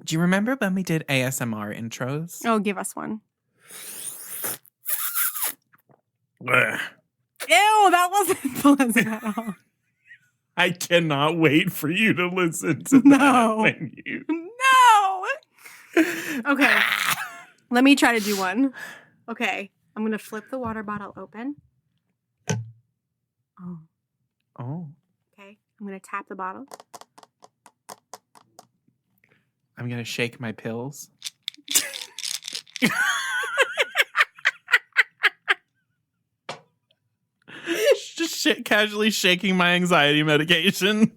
Do you remember when we did ASMR intros? Oh, give us one. Ugh. Ew, that wasn't pleasant at all. I cannot wait for you to listen to that. No. Okay. Let me try to do one. Okay. I'm going to flip the water bottle open. Oh. Okay. I'm going to tap the bottle. I'm going to shake my pills. Just casually shaking my anxiety medication.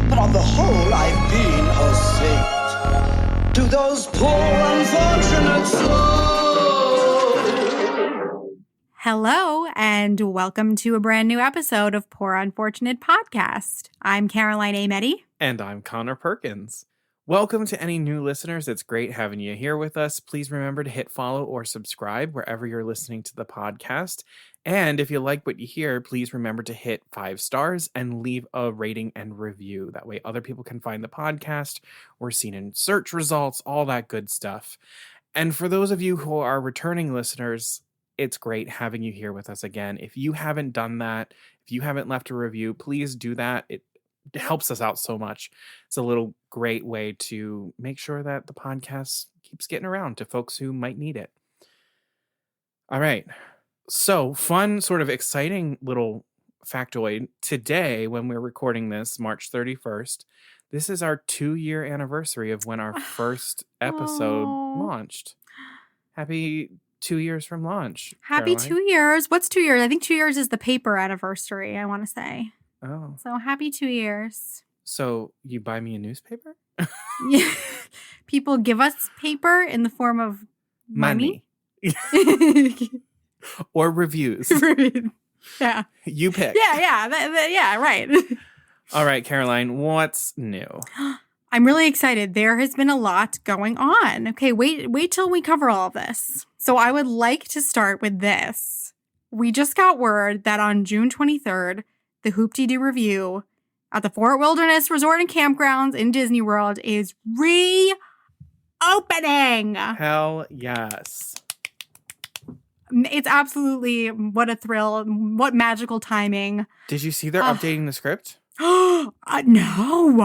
But on the whole, I've been a saint to those poor unfortunate souls. Hello, and welcome to a brand new episode of Poor Unfortunate Podcast. I'm Caroline Ameddy. And I'm Connor Perkins. Welcome to any new listeners. It's great having you here with us. Please remember to hit follow or subscribe wherever you're listening to the podcast. And if you like what you hear, please remember to hit 5 stars and leave a rating and review. That way other people can find the podcast. We're seen in search results, all that good stuff. And for those of you who are returning listeners, it's great having you here with us again. If you haven't done that, if you haven't left a review, please do that. It helps us out so much. It's a little great way to make sure that the podcast keeps getting around to folks who might need it. All right. So fun, sort of exciting little factoid. Today, when we're recording this, March 31st, this is our 2-year anniversary of when our first episode launched. Happy 2 years from launch. Happy Caroline. 2 years. What's 2 years? I think 2 years is the paper anniversary, I want to say. Oh. So happy 2 years. So you buy me a newspaper? Yeah. People give us paper in the form of money. Or reviews. Yeah. You pick. Yeah, right. All right, Caroline, what's new? I'm really excited. There has been a lot going on. Okay, wait till we cover all of this. So I would like to start with this. We just got word that on June 23rd, the Hoop-Dee-Doo Review at the Fort Wilderness Resort and Campgrounds in Disney World is reopening. Hell yes. It's absolutely, what a thrill. What magical timing. Did you see they're updating the script? No.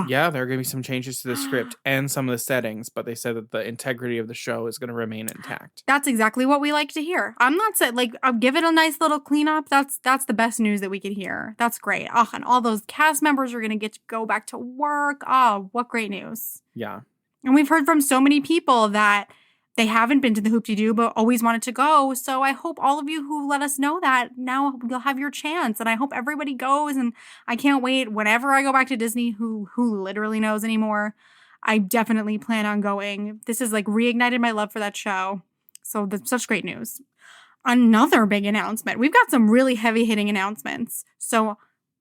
Yeah, there are going to be some changes to the script and some of the settings, but they said that the integrity of the show is going to remain intact. That's exactly what we like to hear. I'm not saying, I'll give it a nice little cleanup. That's the best news that we could hear. That's great. Oh, and all those cast members are going to get to go back to work. Oh, what great news. Yeah. And we've heard from so many people that they haven't been to the Hoop-Dee-Doo, but always wanted to go. So I hope all of you who let us know that, now you'll have your chance. And I hope everybody goes. And I can't wait. Whenever I go back to Disney, who literally knows anymore, I definitely plan on going. This has reignited my love for that show. So that's such great news. Another big announcement. We've got some really heavy-hitting announcements. So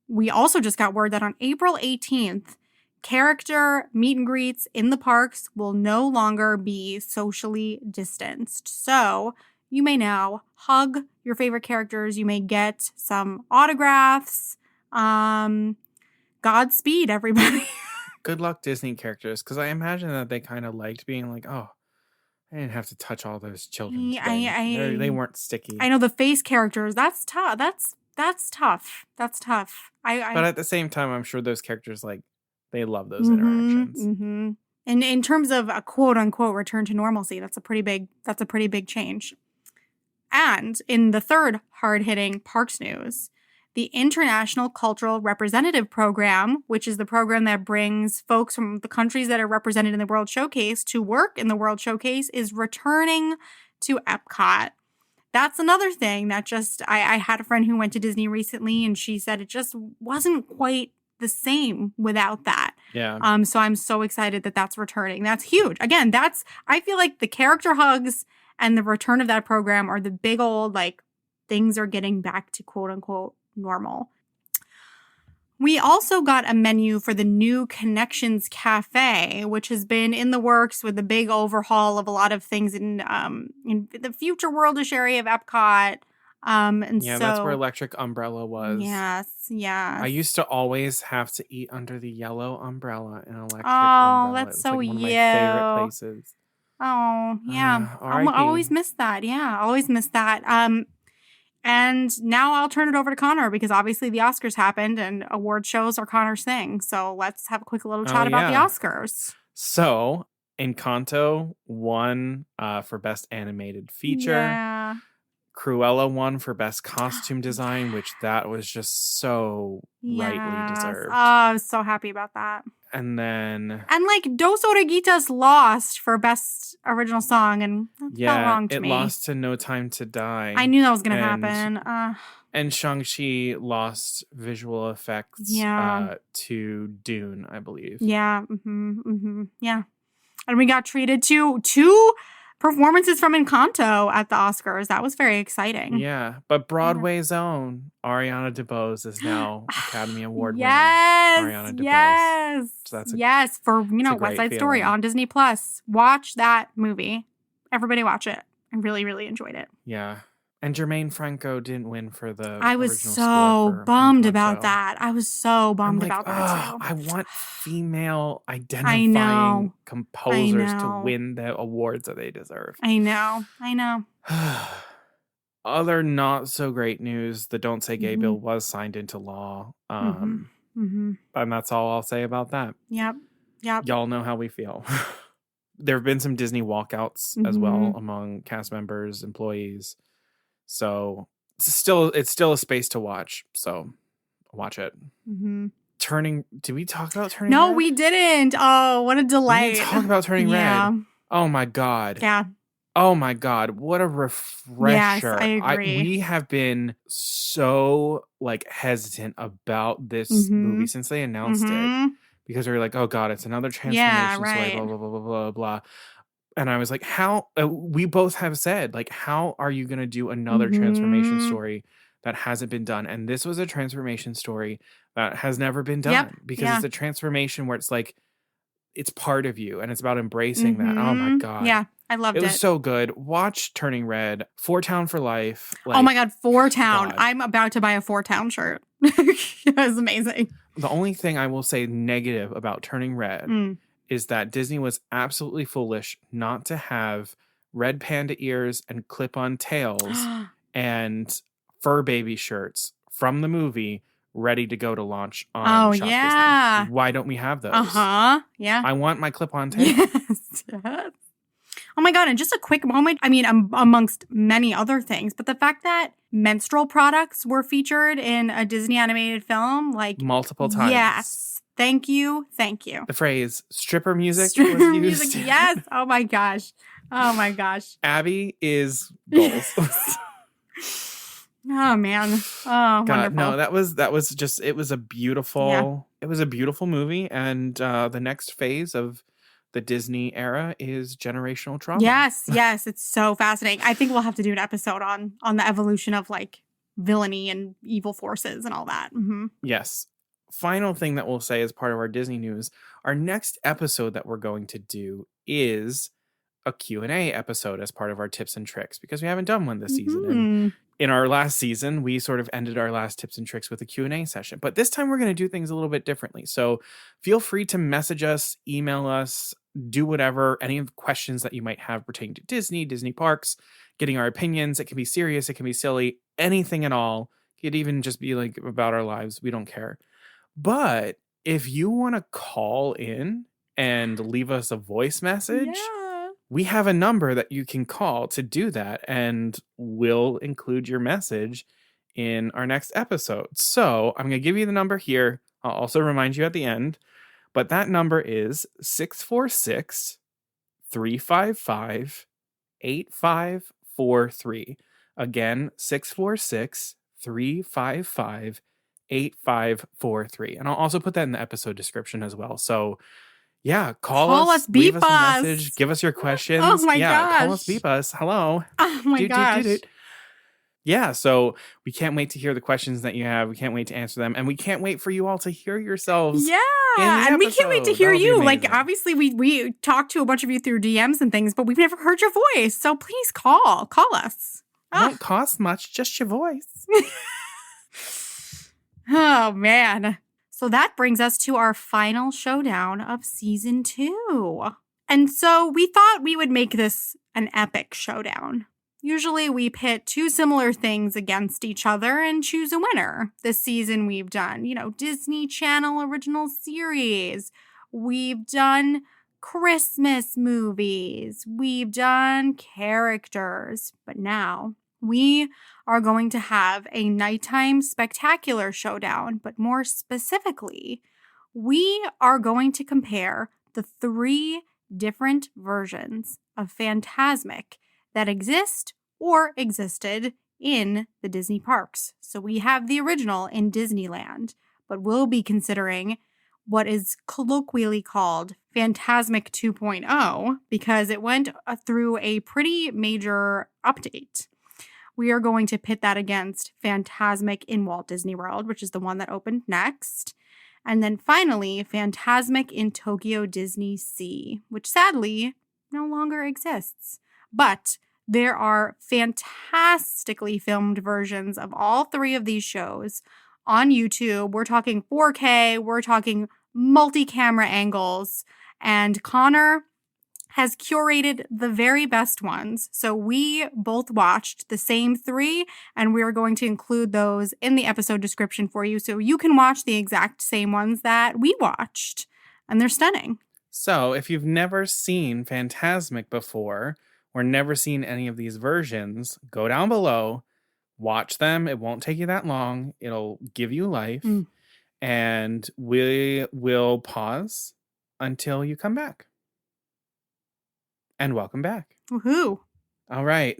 we also just got word that on April 18th, character meet and greets in the parks will no longer be socially distanced. So you may now hug your favorite characters. You may get some autographs. Godspeed, everybody. Good luck, Disney characters, because I imagine that they kind of liked being like, oh, I didn't have to touch all those children. They weren't sticky. I know the face characters. That's tough. That's tough. That's tough. But at the same time, I'm sure those characters they love those interactions. Mm-hmm. And in terms of a quote unquote return to normalcy, that's a pretty big change. And in the third hard-hitting parks news, the International Cultural Representative Program, which is the program that brings folks from the countries that are represented in the World Showcase to work in the World Showcase, is returning to Epcot. That's another thing that I had a friend who went to Disney recently, and she said it just wasn't quite the same without that. Yeah. So I'm so excited that that's returning. That's huge. Again, I feel like the character hugs and the return of that program are the big old, like, things are getting back to quote unquote normal. We also got a menu for the new Connections Cafe, which has been in the works with the big overhaul of a lot of things in the future worldish area of Epcot. That's where Electric Umbrella was. Yes. I used to always have to eat under the yellow umbrella in Electric Umbrella. Umbrella. That's it's so like one of my favorite places. Oh, yeah. I R.I.P. always miss that. Yeah, I always miss that. And now I'll turn it over to Connor because obviously the Oscars happened and award shows are Connor's thing. So let's have a quick little chat about the Oscars. So Encanto won for Best Animated Feature. Yeah. Cruella won for Best Costume Design, which that was just so rightly deserved. Oh, I was so happy about that. And then... And like Dos Oreguitas lost for Best Original Song, and that felt wrong to me. It lost to No Time to Die. I knew that was going to happen. And Shang-Chi lost visual effects to Dune, I believe. Yeah. Yeah. And we got treated to two performances from Encanto at the Oscars. That was very exciting. Yeah, but Broadway's own Ariana DeBose is now Academy Award winner. Ariana DeBose. Yes, so for West Side Story on Disney Plus. Watch that movie. Everybody watch it. I really, really enjoyed it. Yeah. And Jermaine Franco didn't win for the I was so bummed about that. I was so bummed about that too. I want female identifying composers to win the awards that they deserve. I know. Other not so great news, the Don't Say Gay bill was signed into law. And that's all I'll say about that. Yep. Y'all know how we feel. There have been some Disney walkouts as well among cast members, employees. So it's still a space to watch. So watch it. Did we talk about Turning Red? No, we didn't. Oh, what a delight. We didn't talk about Turning Red. Oh my God. Yeah. Oh my God. What a refresher. Yes, I agree. We have been so hesitant about this movie since they announced it. Because we were like, oh God, it's another transformation story, blah, blah, blah, blah, blah, blah. And I was like, how, we both have said, how are you going to do another transformation story that hasn't been done? And this was a transformation story that has never been done because it's a transformation where it's it's part of you and it's about embracing that. Oh my God. Yeah, I loved it. It was so good. Watch Turning Red, Four Town for Life. Oh my God, Four Town. God. I'm about to buy a Four Town shirt. It was amazing. The only thing I will say negative about Turning Red is that Disney was absolutely foolish not to have red panda ears and clip-on tails and fur baby shirts from the movie ready to go to launch on Shop Disney. Why don't we have those? Yeah. I want my clip-on tail. Yes. Oh my God, and just a quick moment. I mean, amongst many other things, but the fact that menstrual products were featured in a Disney animated film, multiple times. Yes. Thank you. The phrase stripper music stripper was used. Music, yes. Oh my gosh. Abby is goals. Oh man. Oh, God, wonderful. No, that was just, it was a beautiful movie. And the next phase of the Disney era is generational trauma. Yes. It's so fascinating. I think we'll have to do an episode on the evolution of villainy and evil forces and all that. Yes. Final thing that we'll say as part of our Disney news, our next episode that we're going to do is a Q&A episode as part of our tips and tricks because we haven't done one this season. And in our last season, we sort of ended our last tips and tricks with a Q&A session. But this time we're going to do things a little bit differently. So feel free to message us, email us, do whatever, any of the questions that you might have pertaining to Disney parks, getting our opinions. It can be serious. It can be silly. Anything at all. It could even just be about our lives. We don't care. But if you want to call in and leave us a voice message, we have a number that you can call to do that, and we'll include your message in our next episode. So I'm going to give you the number here. I'll also remind you at the end, but that number is 646-355-8543. Again, 646-355-8543. 8543. And I'll also put that in the episode description as well. So yeah, Call us, leave beep us a us. message, give us your questions. Oh my Call us, gosh. beep us. Hello. Oh my gosh. Yeah, so we can't wait to hear the questions that you have. We can't wait to answer them. And we can't wait for you all to hear yourselves. Yeah. in the And we can't wait to episode. hear That'll be you. Like, amazing. obviously, we talked to a bunch of you through DMs and things, but we've never heard your voice. So please call us. It won't cost much, just your voice. Oh, man. So that brings us to our final showdown of season 2. And so we thought we would make this an epic showdown. Usually we pit two similar things against each other and choose a winner. This season we've done, Disney Channel original series. We've done Christmas movies. We've done characters. But now we are going to have a nighttime spectacular showdown. But more specifically, we are going to compare the 3 different versions of Fantasmic that exist or existed in the Disney parks. So we have the original in Disneyland, but we'll be considering what is colloquially called Fantasmic 2.0 because it went through a pretty major update. We are going to pit that against Fantasmic in Walt Disney World, which is the one that opened next. And then finally, Fantasmic in Tokyo DisneySEA, which sadly no longer exists. But there are fantastically filmed versions of all 3 of these shows on YouTube. We're talking 4K, we're talking multi-camera angles, and Connor has curated the very best ones. So we both watched the same 3, and we are going to include those in the episode description for you so you can watch the exact same ones that we watched. And they're stunning. So if you've never seen Fantasmic before, or never seen any of these versions, go down below, watch them. It won't take you that long. It'll give you life. And we will pause until you come back. And welcome back. Woohoo. All right.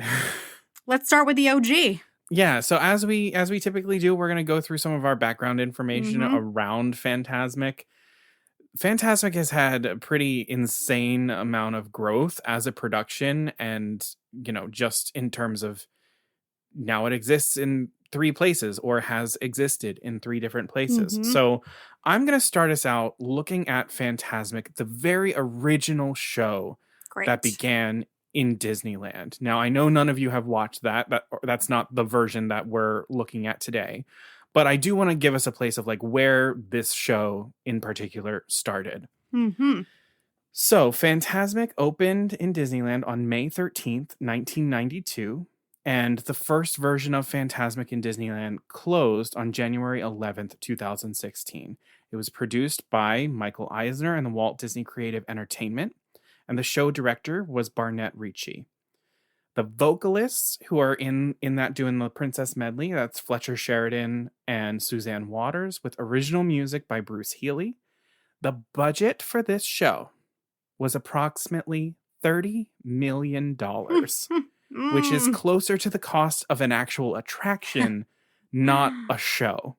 Let's start with the OG. Yeah, so as we typically do, we're going to go through some of our background information around Fantasmic. Fantasmic has had a pretty insane amount of growth as a production and, just in terms of now it exists in 3 places or has existed in 3 different places. So I'm going to start us out looking at Fantasmic, the very original show that began in Disneyland. Now, I know none of you have watched that. That's not the version that we're looking at today. But I do want to give us a place of where this show in particular started. So Fantasmic opened in Disneyland on May 13th, 1992. And the first version of Fantasmic in Disneyland closed on January 11th, 2016. It was produced by Michael Eisner and the Walt Disney Creative Entertainment. And the show director was Barnett Ricci. The vocalists who are in that doing the Princess Medley, that's Fletcher Sheridan and Suzanne Waters, with original music by Bruce Healy. The budget for this show was approximately $30 million, which is closer to the cost of an actual attraction, not a show.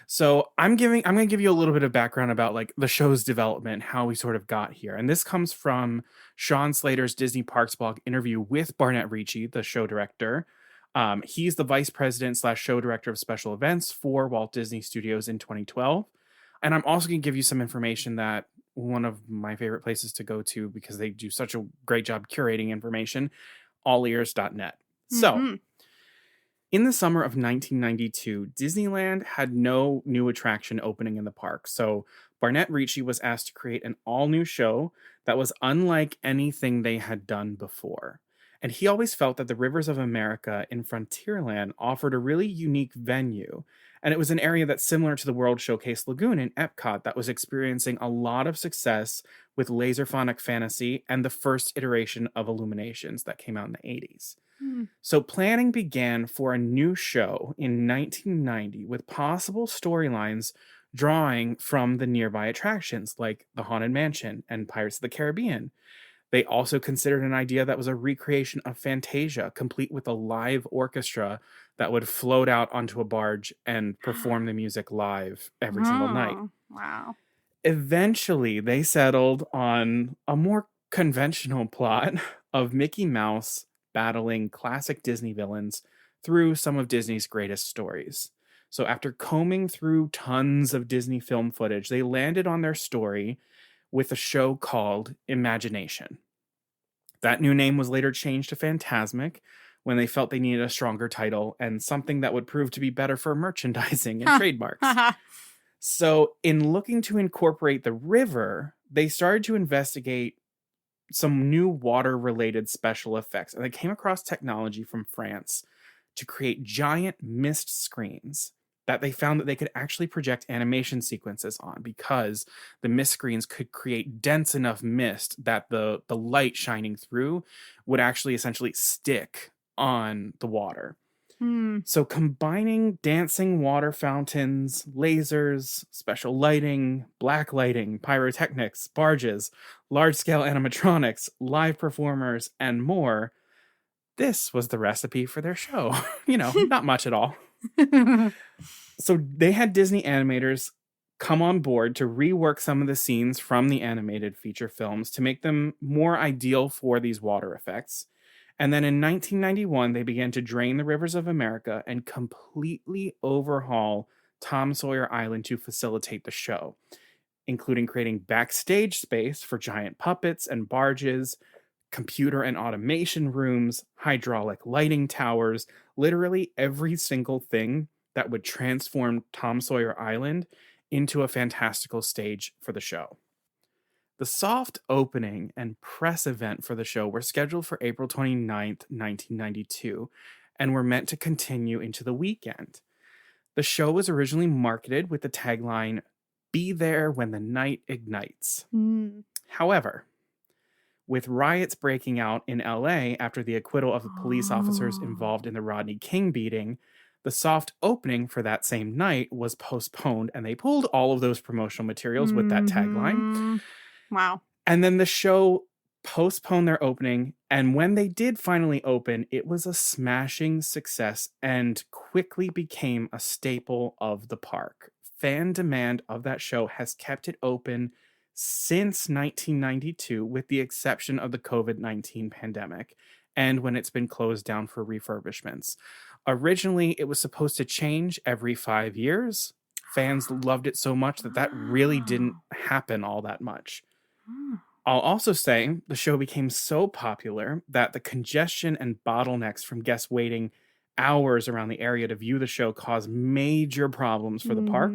So I'm going to give you a little bit of background about the show's development, how we sort of got here. And this comes from Sean Slater's Disney Parks blog interview with Barnett Ricci, the show director. He's the vice president / show director of special events for Walt Disney Studios in 2012. And I'm also going to give you some information that one of my favorite places to go to because they do such a great job curating information, allears.net. So in the summer of 1992, Disneyland had no new attraction opening in the park. So Barnett Ricci was asked to create an all-new show that was unlike anything they had done before. And he always felt that the Rivers of America in Frontierland offered a really unique venue. And it was an area that's similar to the World Showcase Lagoon in Epcot that was experiencing a lot of success with Laserphonic Fantasy and the first iteration of Illuminations that came out in the 80s. So planning began for a new show in 1990 with possible storylines drawing from the nearby attractions like the Haunted Mansion and Pirates of the Caribbean. They also considered an idea that was a recreation of Fantasia, complete with a live orchestra that would float out onto a barge and perform the music live every single night. Oh, wow. Eventually, they settled on a more conventional plot of Mickey Mouse battling classic Disney villains through some of Disney's greatest stories. So after combing through tons of Disney film footage, they landed on their story with a show called Imagination. That new name was later changed to Fantasmic when they felt they needed a stronger title and something that would prove to be better for merchandising and trademarks. So in looking to incorporate the river, they started to investigate some new water-related special effects, and they came across technology from France to create giant mist screens that they found that they could actually project animation sequences on, because the mist screens could create dense enough mist that the light shining through would actually essentially stick on the water. So combining dancing water fountains, lasers, special lighting, black lighting, pyrotechnics, barges, large-scale animatronics, live performers, and more, this was the recipe for their show. Not much at all. So they had Disney animators come on board to rework some of the scenes from the animated feature films to make them more ideal for these water effects. And then in 1991, they began to drain the rivers of America and completely overhaul Tom Sawyer Island to facilitate the show, including creating backstage space for giant puppets and barges, computer and automation rooms, hydraulic lighting towers, literally every single thing that would transform Tom Sawyer Island into a fantastical stage for the show. The soft opening and press event for the show were scheduled for April 29th, 1992, and were meant to continue into the weekend. The show was originally marketed with the tagline, "Be there when the night ignites." However, with riots breaking out in LA after the acquittal of the police officers involved in the Rodney King beating, the soft opening for that same night was postponed, and they pulled all of those promotional materials with that tagline. Wow. And then the show postponed their opening, and when they did finally open, it was a smashing success and quickly became a staple of the park. Fan demand of that show has kept it open since 1992, with the exception of the COVID-19 pandemic, and when it's been closed down for refurbishments. Originally, it was supposed to change every 5 years. Fans loved it so much that really didn't happen all that much. I'll also say the show became so popular that the congestion and bottlenecks from guests waiting hours around the area to view the show caused major problems for the park,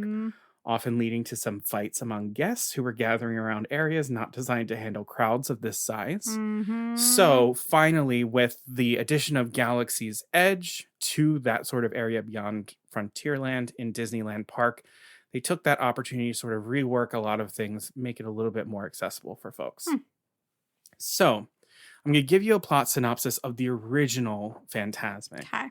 often leading to some fights among guests who were gathering around areas not designed to handle crowds of this size. So finally, with the addition of Galaxy's Edge to that sort of area beyond Frontierland in Disneyland Park, they took that opportunity to sort of rework a lot of things, make it a little bit more accessible for folks. So I'm going to give you a plot synopsis of the original Fantasmic. Okay.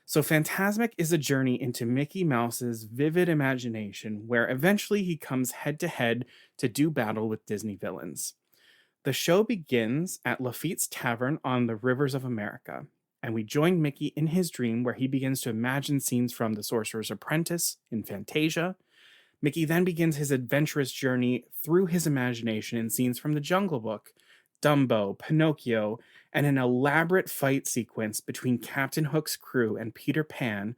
So Fantasmic is a journey into Mickey Mouse's vivid imagination, where eventually he comes head-to-head to do battle with Disney villains. The show begins at Lafitte's Tavern on the Rivers of America, and we join Mickey in his dream where he begins to imagine scenes from The Sorcerer's Apprentice in Fantasia. Mickey then begins his adventurous journey through his imagination in scenes from The Jungle Book, Dumbo, Pinocchio, and an elaborate fight sequence between Captain Hook's crew and Peter Pan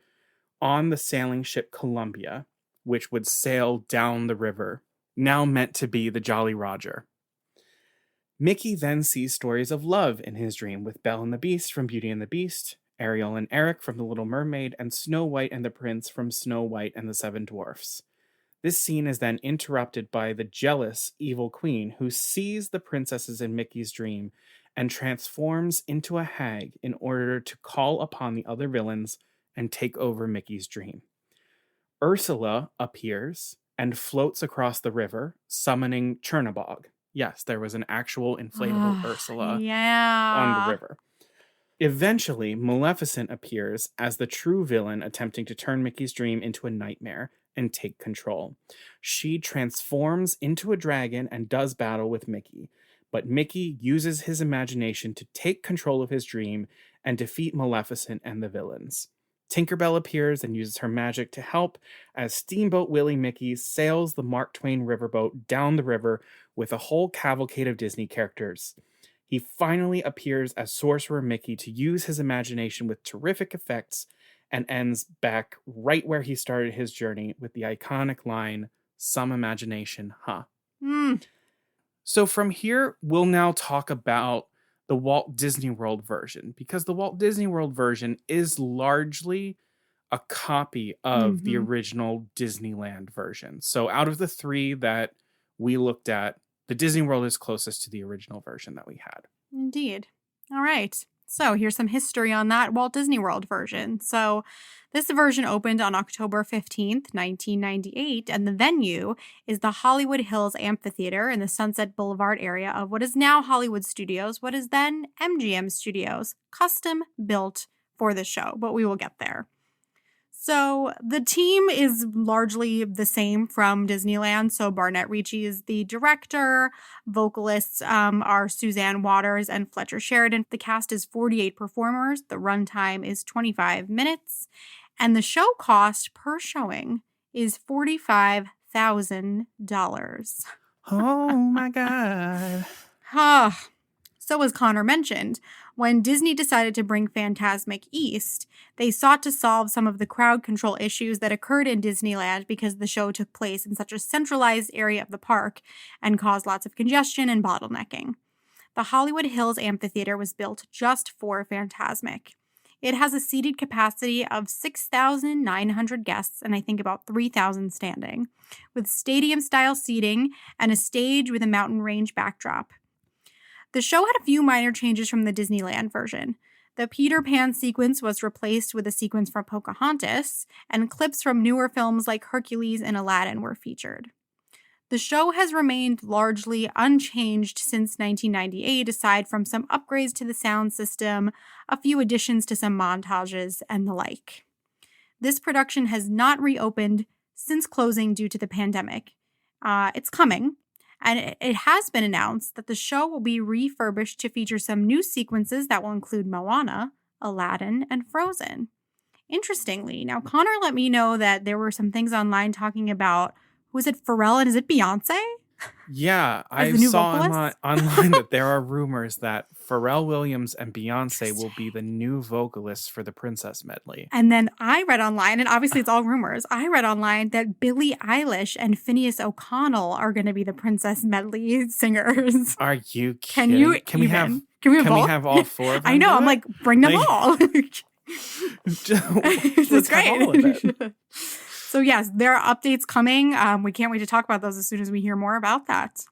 on the sailing ship Columbia, which would sail down the river, now meant to be the Jolly Roger. Mickey then sees stories of love in his dream with Belle and the Beast from Beauty and the Beast, Ariel and Eric from The Little Mermaid, and Snow White and the Prince from Snow White and the Seven Dwarfs. This scene is then interrupted by the jealous evil queen, who sees the princesses in Mickey's dream and transforms into a hag in order to call upon the other villains and take over Mickey's dream. Ursula appears and floats across the river, summoning Chernabog. Yes, there was an actual inflatable Ursula on the river. Eventually, Maleficent appears as the true villain attempting to turn Mickey's dream into a nightmare and take control. She transforms into a dragon and does battle with Mickey, but Mickey uses his imagination to take control of his dream and defeat Maleficent and the villains. Tinkerbell appears and uses her magic to help as Steamboat Willie Mickey sails the Mark Twain riverboat down the river with a whole cavalcade of Disney characters. He finally appears as Sorcerer Mickey to use his imagination with terrific effects and ends back right where he started his journey with the iconic line, "Some imagination, huh?" So from here, we'll now talk about the Walt Disney World version, because the Walt Disney World version is largely a copy of the original Disneyland version. So out of the three that we looked at, the Disney World is closest to the original version that we had. Indeed. All right. So here's some history on that Walt Disney World version. So this version opened on October 15th, 1998, and the venue is the Hollywood Hills Amphitheater in the Sunset Boulevard area of what is now Hollywood Studios, what is then MGM Studios, custom built for the show, but we will get there. So the team is largely the same from Disneyland. So Barnett Ricci is the director. Vocalists are Suzanne Waters and Fletcher Sheridan. The cast is 48 performers. The runtime is 25 minutes. And the show cost per showing is $45,000. Oh my God. So as Conor mentioned, when Disney decided to bring Fantasmic east, they sought to solve some of the crowd control issues that occurred in Disneyland because the show took place in such a centralized area of the park and caused lots of congestion and bottlenecking. The Hollywood Hills Amphitheater was built just for Fantasmic. It has a seated capacity of 6,900 guests and I think about 3,000 standing, with stadium-style seating and a stage with a mountain range backdrop. The show had a few minor changes from the Disneyland version. The Peter Pan sequence was replaced with a sequence from Pocahontas, and clips from newer films like Hercules and Aladdin were featured. The show has remained largely unchanged since 1998, aside from some upgrades to the sound system, a few additions to some montages, and the like. This production has not reopened since closing due to the pandemic. It's coming. And it has been announced that the show will be refurbished to feature some new sequences that will include Moana, Aladdin, and Frozen. Interestingly, now Conor let me know that there were some things online talking about, was it Pharrell and is it Beyonce? Yeah, I saw online that there are rumors that Pharrell Williams and Beyonce will be the new vocalists for the Princess Medley. And then I read online, and obviously it's all rumors, I read online that Billie Eilish and Phineas O'Connell are going to be the Princess Medley singers. Are you kidding? Can we have all four of them? I know, I'm like, bring them all. That's great. So yes, there are updates coming. We can't wait to talk about those as soon as we hear more about that.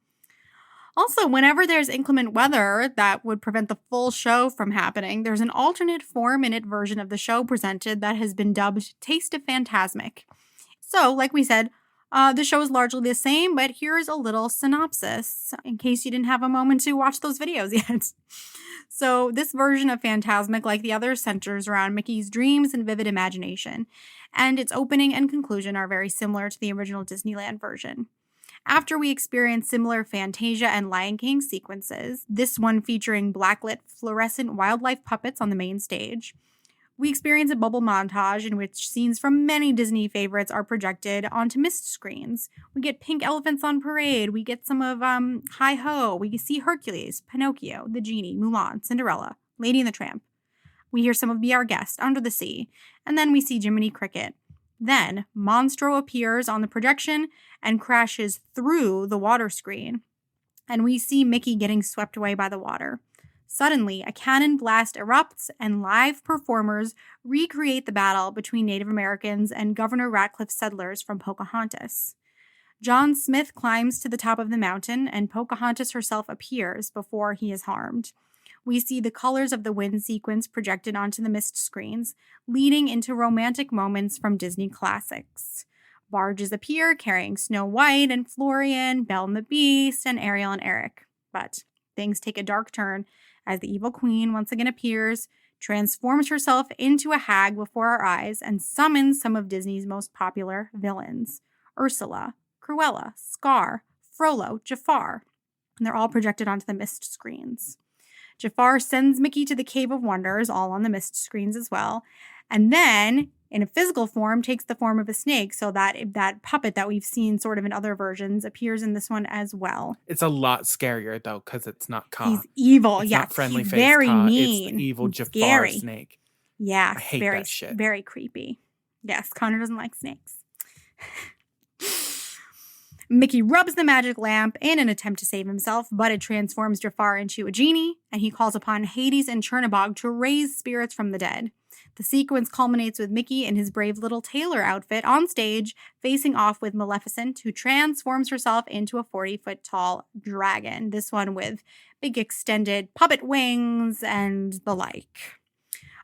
Also, whenever there's inclement weather that would prevent the full show from happening, there's an alternate 4-minute version of the show presented that has been dubbed Taste of Fantasmic. So, like we said, the show is largely the same, but here's a little synopsis in case you didn't have a moment to watch those videos yet. So this version of Fantasmic, like the others, centers around Mickey's dreams and vivid imagination, and its opening and conclusion are very similar to the original Disneyland version. After we experience similar Fantasia and Lion King sequences, this one featuring blacklit fluorescent wildlife puppets on the main stage, we experience a bubble montage in which scenes from many Disney favorites are projected onto mist screens. We get pink elephants on parade. We get some of Hi-Ho. We see Hercules, Pinocchio, the Genie, Mulan, Cinderella, Lady and the Tramp. We hear some of Be Our Guest, Under the Sea. And then we see Jiminy Cricket. Then Monstro appears on the projection and crashes through the water screen. And we see Mickey getting swept away by the water. Suddenly, a cannon blast erupts and live performers recreate the battle between Native Americans and Governor Ratcliffe's settlers from Pocahontas. John Smith climbs to the top of the mountain and Pocahontas herself appears before he is harmed. We see the colors of the wind sequence projected onto the mist screens, leading into romantic moments from Disney classics. Barges appear carrying Snow White and Florian, Belle and the Beast, and Ariel and Eric. But things take a dark turn as the evil queen once again appears, transforms herself into a hag before our eyes, and summons some of Disney's most popular villains. Ursula, Cruella, Scar, Frollo, Jafar. And they're all projected onto the mist screens. Jafar sends Mickey to the Cave of Wonders, all on the mist screens as well. And then, in a physical form, takes the form of a snake, so that puppet that we've seen sort of in other versions appears in this one as well. It's a lot scarier, though, because it's not Ka. He's evil. It's Yes, not friendly he's face very Ka. mean. It's the evil and Jafar scary. snake. Yeah, I hate very, that shit. very creepy. Yes, Connor doesn't like snakes. Mickey rubs the magic lamp in an attempt to save himself, but it transforms Jafar into a genie, and he calls upon Hades and Chernabog to raise spirits from the dead. The sequence culminates with Mickey in his brave little tailor outfit on stage, facing off with Maleficent, who transforms herself into a 40-foot tall dragon. This one with big extended puppet wings and the like.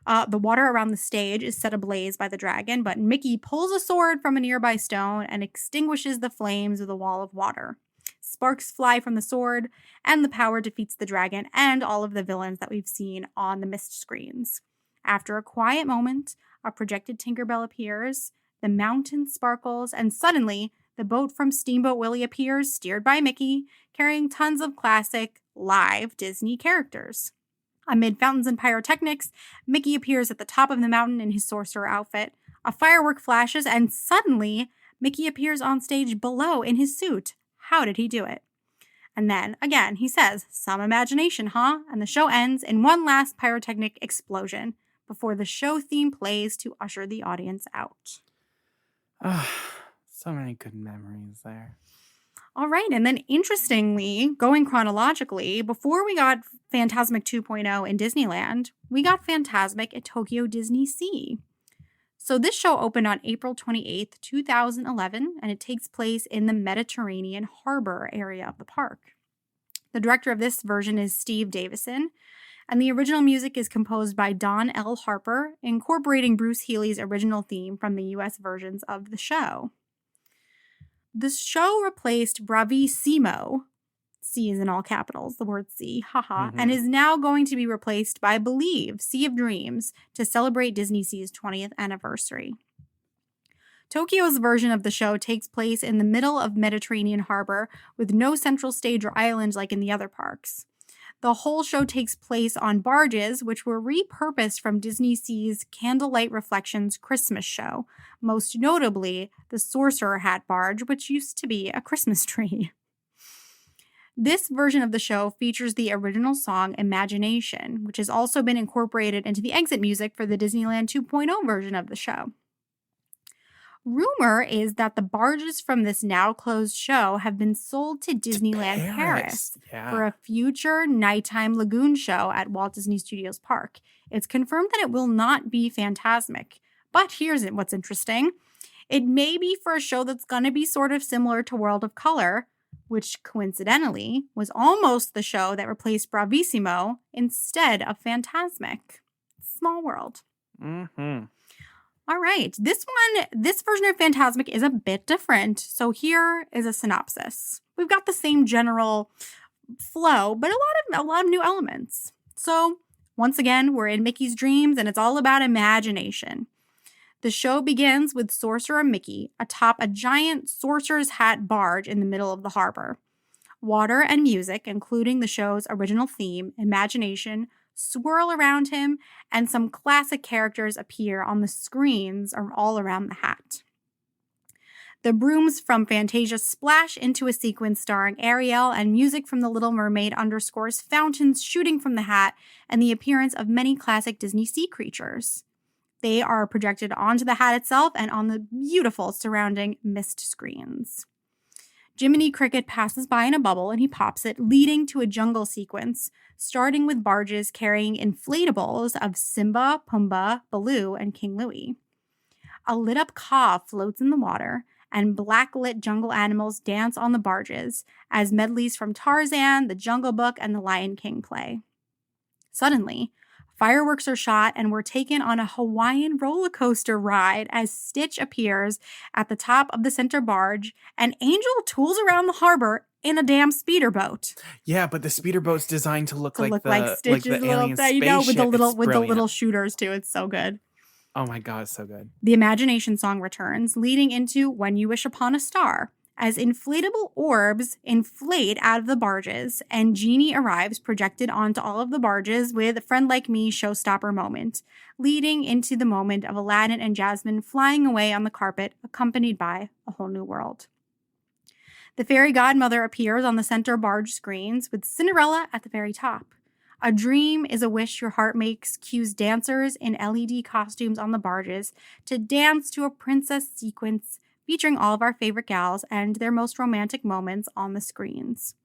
The water around the stage is set ablaze by the dragon, but Mickey pulls a sword from a nearby stone and extinguishes the flames with a wall of water. Sparks fly from the sword, and the power defeats the dragon and all of the villains that we've seen on the mist screens. After a quiet moment, a projected Tinkerbell appears, the mountain sparkles, and suddenly the boat from Steamboat Willie appears, steered by Mickey, carrying tons of classic live Disney characters. Amid fountains and pyrotechnics, Mickey appears at the top of the mountain in his sorcerer outfit. A firework flashes, and suddenly, Mickey appears on stage below in his suit. How did he do it? And then, again, he says, "Some imagination, huh?" And the show ends in one last pyrotechnic explosion before the show theme plays to usher the audience out. So many good memories there. All right, and then interestingly, going chronologically, before we got Fantasmic 2.0 in Disneyland, we got Fantasmic at Tokyo DisneySEA. So this show opened on April 28th, 2011, and it takes place in the Mediterranean harbor area of the park. The director of this version is Steve Davison, and the original music is composed by Don L. Harper, incorporating Bruce Healey's original theme from the US versions of the show. The show replaced Bravissimo, C is in all capitals, the word C, haha, and is now going to be replaced by Believe, Sea of Dreams, to celebrate DisneySea's 20th anniversary. Tokyo's version of the show takes place in the middle of Mediterranean harbor with no central stage or island like in the other parks. The whole show takes place on barges, which were repurposed from DisneySea's Candlelight Reflections Christmas show, most notably the Sorcerer Hat barge, which used to be a Christmas tree. This version of the show features the original song Imagination, which has also been incorporated into the exit music for the Disneyland 2.0 version of the show. Rumor is that the barges from this now closed show have been sold to Disneyland Paris for a future nighttime lagoon show at Walt Disney Studios Park. It's confirmed that it will not be Fantasmic. But here's what's interesting. It may be for a show that's going to be sort of similar to World of Color, which coincidentally was almost the show that replaced Bravissimo instead of Fantasmic. Small world. All right, this version of Fantasmic is a bit different. So here is a synopsis. We've got the same general flow, but a lot of new elements. So once again, we're in Mickey's dreams, and it's all about imagination. The show begins with Sorcerer Mickey atop a giant sorcerer's hat barge in the middle of the harbor. Water and music, including the show's original theme, Imagination, swirl around him, and some classic characters appear on the screens all around the hat. The brooms from Fantasia splash into a sequence starring Ariel, and music from The Little Mermaid underscores fountains shooting from the hat and the appearance of many classic Disney sea creatures. They are projected onto the hat itself and on the beautiful surrounding mist screens. Jiminy Cricket passes by in a bubble and he pops it, leading to a jungle sequence, starting with barges carrying inflatables of Simba, Pumbaa, Baloo, and King Louie. A lit-up Ka floats in the water, and black-lit jungle animals dance on the barges as medleys from Tarzan, The Jungle Book, and The Lion King play. Suddenly, fireworks are shot and we're taken on a Hawaiian roller coaster ride as Stitch appears at the top of the center barge and Angel tools around the harbor in a damn speeder boat. Yeah, but the speeder boat's designed to look like Stitch's the alien spaceship. You know, with the little shooters too. It's so good. Oh my God, it's so good. The Imagination song returns, leading into When You Wish Upon a Star, as inflatable orbs inflate out of the barges and Genie arrives projected onto all of the barges with a Friend Like Me showstopper moment, leading into the moment of Aladdin and Jasmine flying away on the carpet accompanied by A Whole New World. The fairy godmother appears on the center barge screens with Cinderella at the very top. A dream is a wish your heart makes cues dancers in LED costumes on the barges to dance to a princess sequence featuring all of our favorite gals and their most romantic moments on the screens.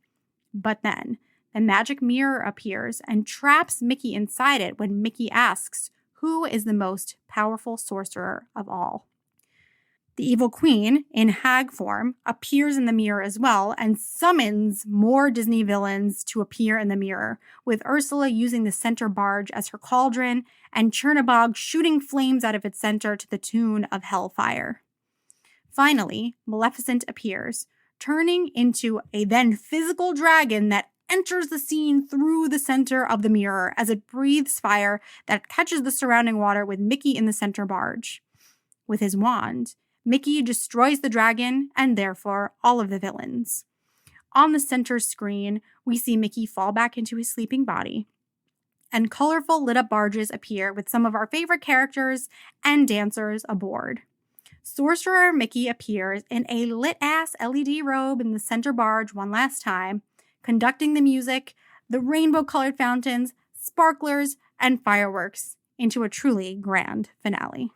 But then, the magic mirror appears and traps Mickey inside it when Mickey asks, who is the most powerful sorcerer of all? The evil queen, in hag form, appears in the mirror as well and summons more Disney villains to appear in the mirror, with Ursula using the center barge as her cauldron and Chernabog shooting flames out of its center to the tune of Hellfire. Finally, Maleficent appears, turning into a then physical dragon that enters the scene through the center of the mirror as it breathes fire that catches the surrounding water with Mickey in the center barge. With his wand, Mickey destroys the dragon and therefore all of the villains. On the center screen, we see Mickey fall back into his sleeping body, and colorful lit up barges appear with some of our favorite characters and dancers aboard. Sorcerer Mickey appears in a lit-ass LED robe in the center barge one last time, conducting the music, the rainbow-colored fountains, sparklers, and fireworks into a truly grand finale.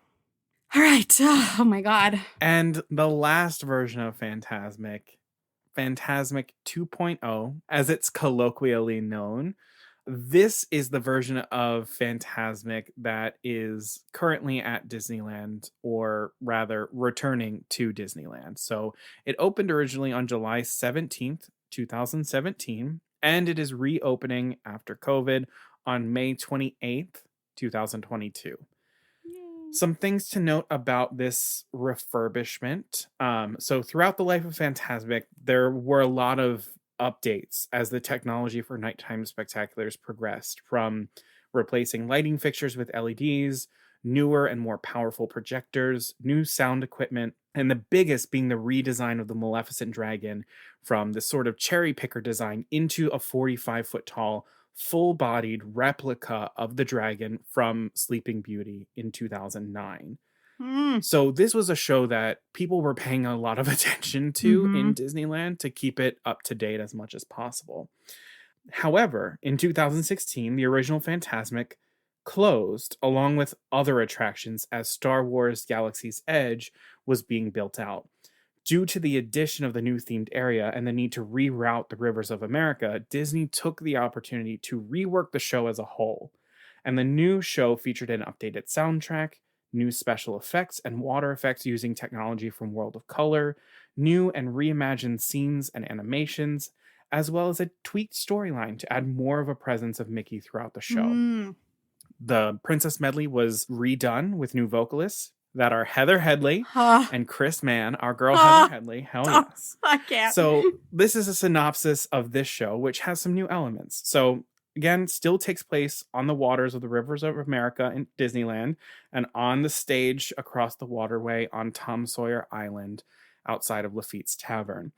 All right. Oh my God. And the last version of Fantasmic 2.0, as it's colloquially known, this is the version of Fantasmic that is currently at Disneyland, or rather returning to Disneyland. So it opened originally on July 17th, 2017, and it is reopening after COVID on May 28th, 2022. Some things to note about this refurbishment. So throughout the life of Fantasmic, there were a lot of updates as the technology for nighttime spectaculars progressed, from replacing lighting fixtures with LEDs, newer and more powerful projectors, new sound equipment, and the biggest being the redesign of the Maleficent dragon from the sort of cherry picker design into a 45-foot tall, full-bodied replica of the dragon from Sleeping Beauty in 2009. So this was a show that people were paying a lot of attention to in Disneyland to keep it up to date as much as possible. However, in 2016, the original Fantasmic closed along with other attractions as Star Wars Galaxy's Edge was being built out. Due to the addition of the new themed area and the need to reroute the rivers of America, Disney took the opportunity to rework the show as a whole. And the new show featured an updated soundtrack, new special effects and water effects using technology from World of Color, new and reimagined scenes and animations, as well as a tweaked storyline to add more of a presence of Mickey throughout the show. The Princess Medley was redone with new vocalists that are Heather Headley and Chris Mann, our girl Heather Headley. Hell yes. I can't. So this is a synopsis of this show, which has some new elements. So again, still takes place on the waters of the rivers of America in Disneyland and on the stage across the waterway on Tom Sawyer Island outside of Lafitte's Tavern.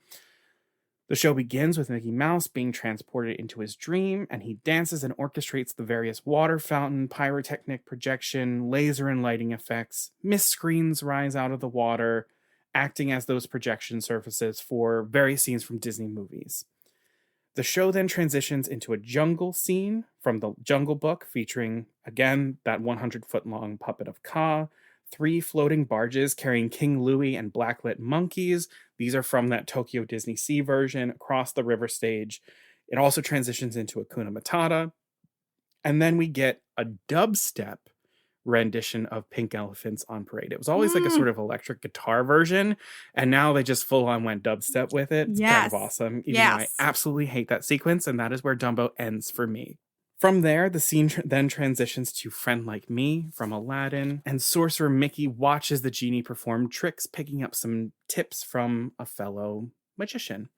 The show begins with Mickey Mouse being transported into his dream, and he dances and orchestrates the various water fountain, pyrotechnic projection, laser and lighting effects. Mist screens rise out of the water, acting as those projection surfaces for various scenes from Disney movies. The show then transitions into a jungle scene from the Jungle Book, featuring, again, that 100-foot-long puppet of Kaa, 3 floating barges carrying King Louie and blacklit monkeys. These are from that Tokyo DisneySEA version across the river stage. It also transitions into Hakuna Matata. And then we get a dubstep rendition of Pink Elephants on Parade. It was always like a sort of electric guitar version, and now they just full on went dubstep with it. It's kind of awesome. Even though I absolutely hate that sequence, and that is where Dumbo ends for me. From there, the scene then transitions to Friend Like Me from Aladdin, and Sorcerer Mickey watches the genie perform tricks, picking up some tips from a fellow magician.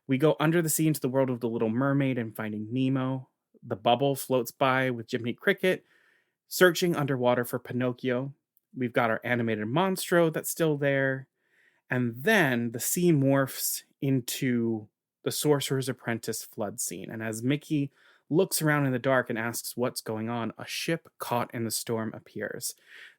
We go under the sea into the world of The Little Mermaid and Finding Nemo. The bubble floats by with Jiminy Cricket, searching underwater for Pinocchio. We've got our animated Monstro that's still there. And then the scene morphs into the Sorcerer's Apprentice flood scene. And as Mickey looks around in the dark and asks what's going on, a ship caught in the storm appears.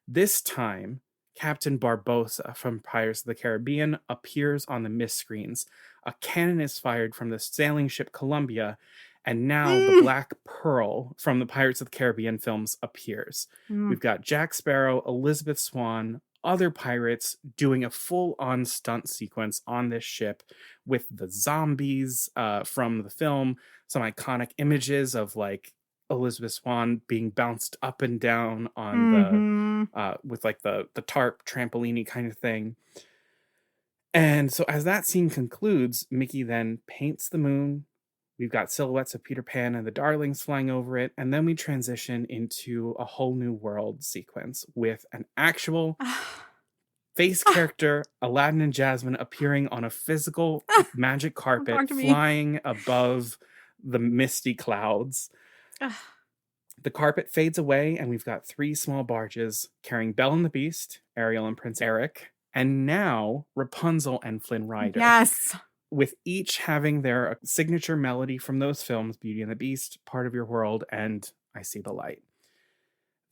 This time, Captain Barbossa from Pirates of the Caribbean appears on the mist screens. A cannon is fired from the sailing ship Columbia, and now the Black Pearl from the Pirates of the Caribbean films appears. We've got Jack Sparrow, Elizabeth Swann, other pirates doing a full-on stunt sequence on this ship with the zombies from the film, some iconic images of like Elizabeth Swann being bounced up and down on with like the tarp trampoline kind of thing. And so as that scene concludes, Mickey then paints the moon. We've got silhouettes of Peter Pan and the Darlings flying over it. And then we transition into a whole new world sequence with an actual face character, Aladdin and Jasmine, appearing on a physical magic carpet, flying above the misty clouds. The carpet fades away, and we've got 3 small barges carrying Belle and the Beast, Ariel and Prince Eric, and now Rapunzel and Flynn Rider. Yes. With each having their signature melody from those films, Beauty and the Beast, Part of Your World, and I See the Light.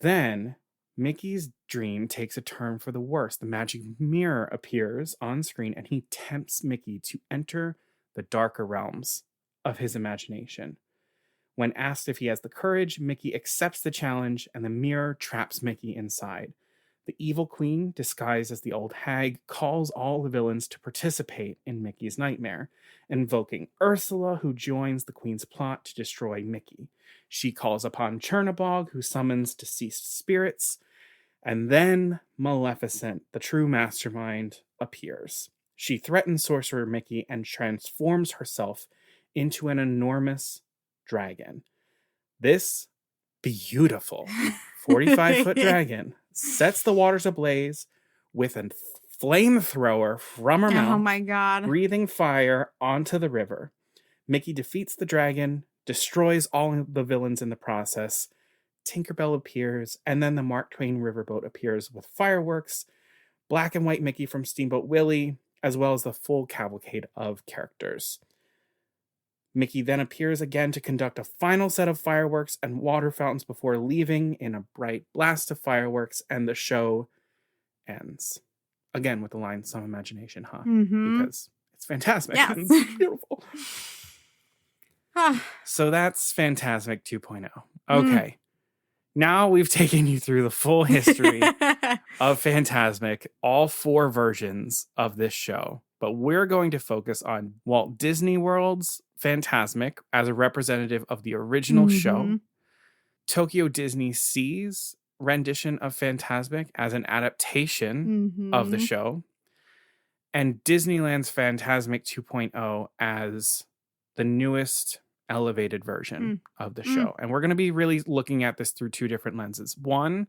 Then, Mickey's dream takes a turn for the worse. The magic mirror appears on screen, and he tempts Mickey to enter the darker realms of his imagination. When asked if he has the courage, Mickey accepts the challenge, and the mirror traps Mickey inside. The evil queen, disguised as the old hag, calls all the villains to participate in Mickey's nightmare, invoking Ursula, who joins the queen's plot to destroy Mickey. She calls upon Chernabog, who summons deceased spirits, and then Maleficent, the true mastermind, appears. She threatens Sorcerer Mickey and transforms herself into an enormous dragon. This beautiful 45-foot dragon sets the waters ablaze with a flamethrower from her mouth. Oh my God. Breathing fire onto the river. Mickey defeats the dragon, destroys all the villains in the process. Tinkerbell appears, and then the Mark Twain riverboat appears with fireworks, Black and White Mickey from Steamboat Willie, as well as the full cavalcade of characters. Mickey then appears again to conduct a final set of fireworks and water fountains before leaving in a bright blast of fireworks, and the show ends. Again with the line, some imagination, huh? Because it's Fantasmic. Yes. It's beautiful. So that's Fantasmic 2.0. Okay. Now we've taken you through the full history of Fantasmic, all 4 versions of this show. But we're going to focus on Walt Disney World's Fantasmic as a representative of the original show, Tokyo DisneySEA's rendition of Fantasmic as an adaptation of the show, and Disneyland's Fantasmic 2.0 as the newest elevated version of the show. And we're going to be really looking at this through 2 different lenses. One,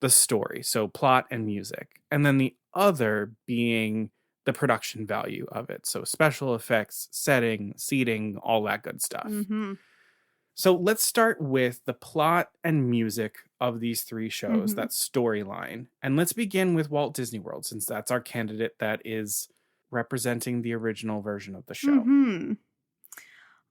the story, so plot and music, and then the other being the production value of it. So special effects, setting, seating, all that good stuff. So let's start with the plot and music of these 3 shows, that storyline. And let's begin with Walt Disney World, since that's our candidate that is representing the original version of the show.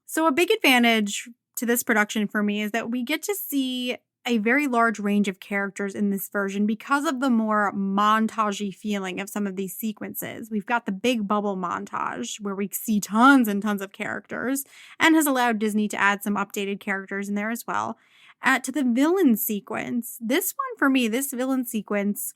So a big advantage to this production for me is that we get to see a very large range of characters in this version because of the more montage-y feeling of some of these sequences. We've got the big bubble montage where we see tons and tons of characters and has allowed Disney to add some updated characters in there as well. To the villain sequence, this one for me, this villain sequence,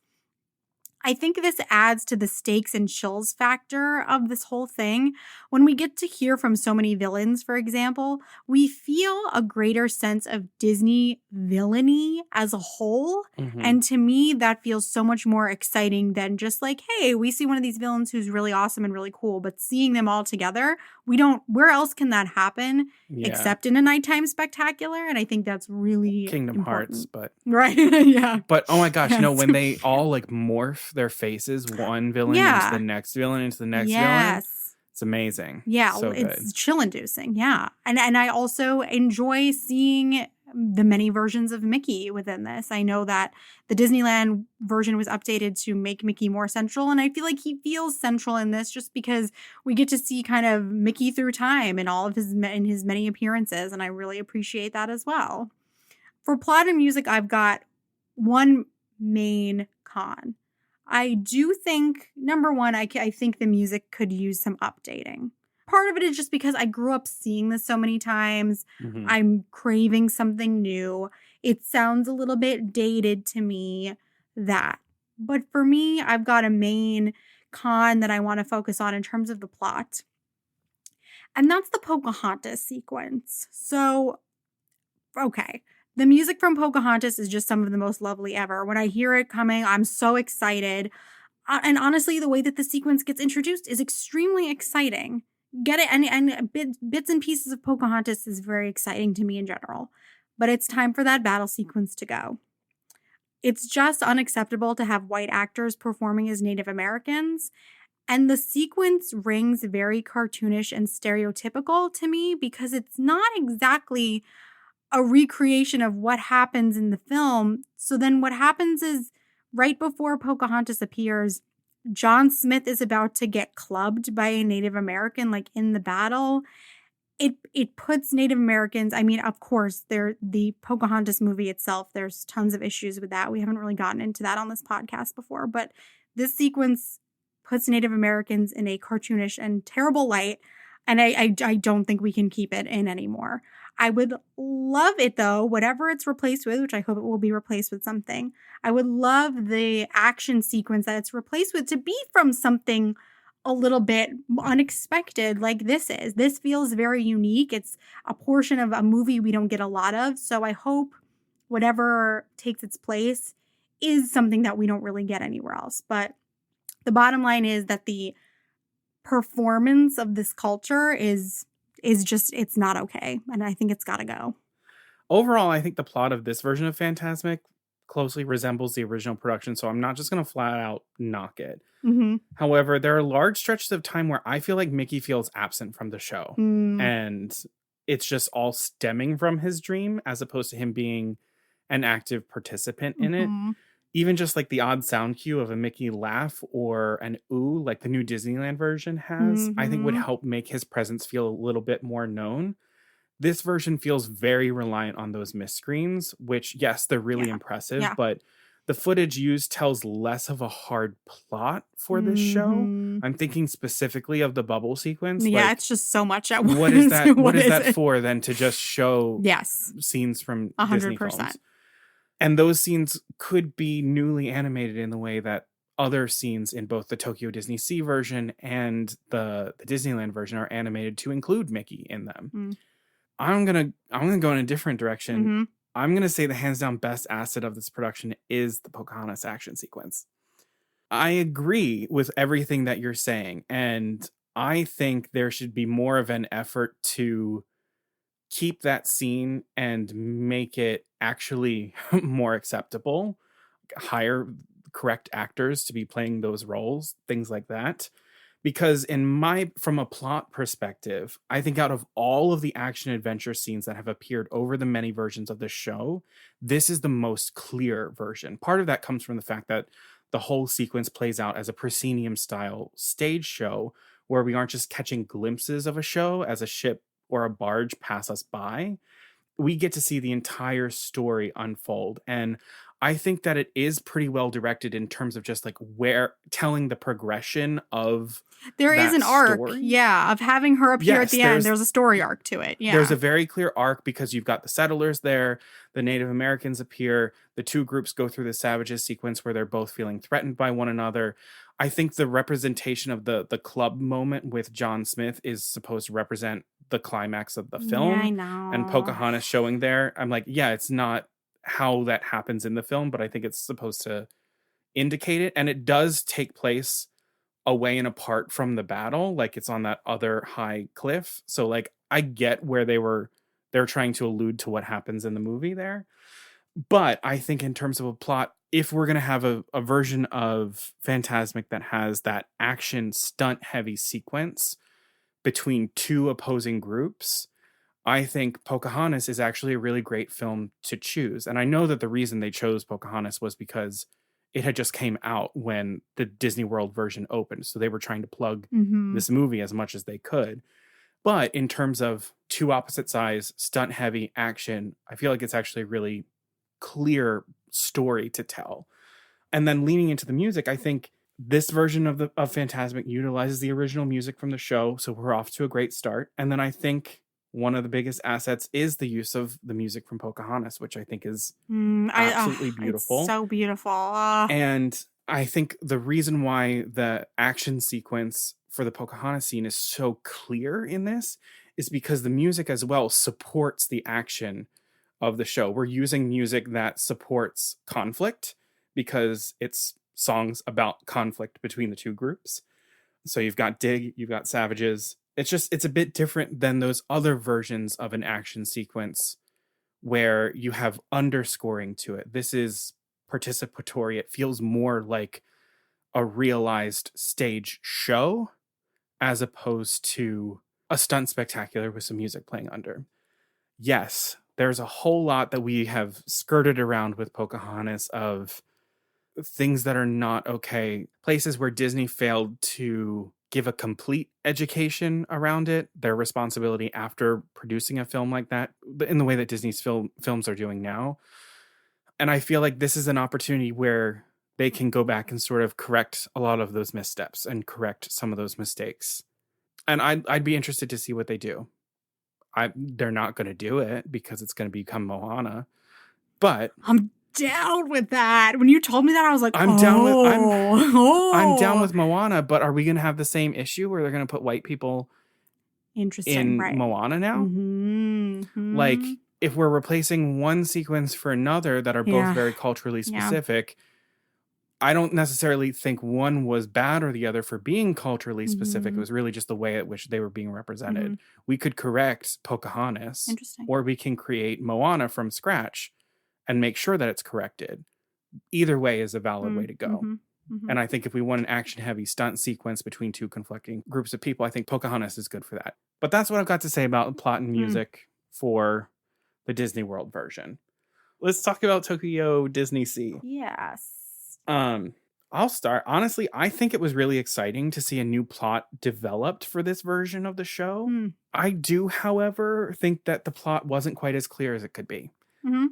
I think this adds to the stakes and chills factor of this whole thing. When we get to hear from so many villains, for example, we feel a greater sense of Disney villainy as a whole. And to me, that feels so much more exciting than just like, hey, we see one of these villains who's really awesome and really cool, but seeing them all together, where else can that happen except in a nighttime spectacular? And I think that's really Kingdom important. Hearts, but right. Yeah. But oh my gosh, when they all like morph their faces, one villain into the next villain into the next villain, it's amazing. Yeah, so it's good. chill inducing. Yeah. And I also enjoy seeing the many versions of Mickey within this. I know that the Disneyland version was updated to make Mickey more central, and I feel like he feels central in this just because we get to see kind of Mickey through time in all of his many appearances, and I really appreciate that as well. For plot and music, I've got one main con. I do think, number one, I think the music could use some updating. Part of it is just because I grew up seeing this so many times. Mhm. I'm craving something new. It sounds a little bit dated to me, that. But for me, I've got a main con that I want to focus on in terms of the plot. And that's the Pocahontas sequence. So, okay. The music from Pocahontas is just some of the most lovely ever. When I hear it coming, I'm so excited. And honestly, the way that the sequence gets introduced is extremely exciting. Get it? And bits and pieces of Pocahontas is very exciting to me in general. But it's time for that battle sequence to go. It's just unacceptable to have white actors performing as Native Americans. And the sequence rings very cartoonish and stereotypical to me because it's not exactly a recreation of what happens in the film. So then what happens is right before Pocahontas appears, John Smith is about to get clubbed by a Native American, like in the battle. It puts Native Americans, I mean, of course, the Pocahontas movie itself, there's tons of issues with that. We haven't really gotten into that on this podcast before, but this sequence puts Native Americans in a cartoonish and terrible light, and I don't think we can keep it in anymore. I would love it, though, whatever it's replaced with, which I hope it will be replaced with something. I would love the action sequence that it's replaced with to be from something a little bit unexpected like this is. This feels very unique. It's a portion of a movie we don't get a lot of. So I hope whatever takes its place is something that we don't really get anywhere else. But the bottom line is that the performance of this culture is just, it's not okay. And I think it's got to go. Overall, I think the plot of this version of Fantasmic closely resembles the original production, so I'm not just going to flat out knock it. Mm-hmm. However, there are large stretches of time where I feel like Mickey feels absent from the show. And it's just all stemming from his dream as opposed to him being an active participant in it. Even just like the odd sound cue of a Mickey laugh or an ooh, like the new Disneyland version has, I think would help make his presence feel a little bit more known. This version feels very reliant on those mist screens, which, yes, they're really impressive, but the footage used tells less of a hard plot for this show. I'm thinking specifically of the bubble sequence. Yeah, like, it's just so much at once. What is that? What is that for then, to just show scenes from 100%. Disney films? And those scenes could be newly animated in the way that other scenes in both the Tokyo DisneySEA version and the Disneyland version are animated to include Mickey in them. I'm gonna go in a different direction. I'm gonna say the hands down best asset of this production is the Pocahontas action sequence. I agree with everything that you're saying, and I think there should be more of an effort to keep that scene and make it actually more acceptable. Hire correct actors to be playing those roles, things like that. Because from a plot perspective, I think out of all of the action adventure scenes that have appeared over the many versions of the show, this is the most clear version. Part of that comes from the fact that the whole sequence plays out as a proscenium style stage show where we aren't just catching glimpses of a show as a ship or a barge pass us by. We get to see the entire story unfold. And I think that it is pretty well directed in terms of just like where telling the progression of there is an arc, story. of having her appear at the end. There's a story arc to it. There's a very clear arc because you've got the settlers there, the Native Americans appear, the two groups go through the savages sequence where they're both feeling threatened by one another. I think the representation of the club moment with John Smith is supposed to represent the climax of the film. Yeah, I know. And Pocahontas showing there. I'm like, yeah, it's not how that happens in the film, but I think it's supposed to indicate it. And it does take place away and apart from the battle. Like it's on that other high cliff. So like, I get where they're trying to allude to what happens in the movie there. But I think in terms of a plot, if we're going to have a version of Fantasmic that has that action stunt heavy sequence between two opposing groups, I think Pocahontas is actually a really great film to choose. And I know that the reason they chose Pocahontas was because it had just came out when the Disney World version opened. So they were trying to plug this movie as much as they could. But in terms of two opposite sides, stunt heavy action, I feel like it's actually a really clear story to tell. And then leaning into the music, I think this version of Fantasmic utilizes the original music from the show. So we're off to a great start. And then I think one of the biggest assets is the use of the music from Pocahontas, which I think is absolutely beautiful. It's so beautiful. And I think the reason why the action sequence for the Pocahontas scene is so clear in this is because the music as well supports the action of the show. We're using music that supports conflict because it's songs about conflict between the two groups. So you've got Dig, you've got Savages. It's a bit different than those other versions of an action sequence where you have underscoring to it. This is participatory. It feels more like a realized stage show as opposed to a stunt spectacular with some music playing under. Yes, there's a whole lot that we have skirted around with Pocahontas of things that are not okay, places where Disney failed to give a complete education around it, their responsibility after producing a film like that, in the way that Disney's films are doing now. And I feel like this is an opportunity where they can go back and sort of correct a lot of those missteps and correct some of those mistakes. And I'd be interested to see what they do. They're not going to do it because it's going to become Moana, but I'm down with that. When you told me that, I was like, I'm down with Moana, but are we going to have the same issue where they're going to put white people in Moana now? Mm-hmm. Like, if we're replacing one sequence for another that are both very culturally specific, I don't necessarily think one was bad or the other for being culturally specific. It was really just the way at which they were being represented. We could correct Pocahontas, or we can create Moana from scratch and make sure that it's corrected. Either way is a valid way to go. And I think if we want an action-heavy stunt sequence between two conflicting groups of people, I think Pocahontas is good for that. But that's what I've got to say about plot and music for the Disney World version. Let's talk about Tokyo DisneySEA. Yes. I'll start. Honestly, I think it was really exciting to see a new plot developed for this version of the show. I do, however, think that the plot wasn't quite as clear as it could be.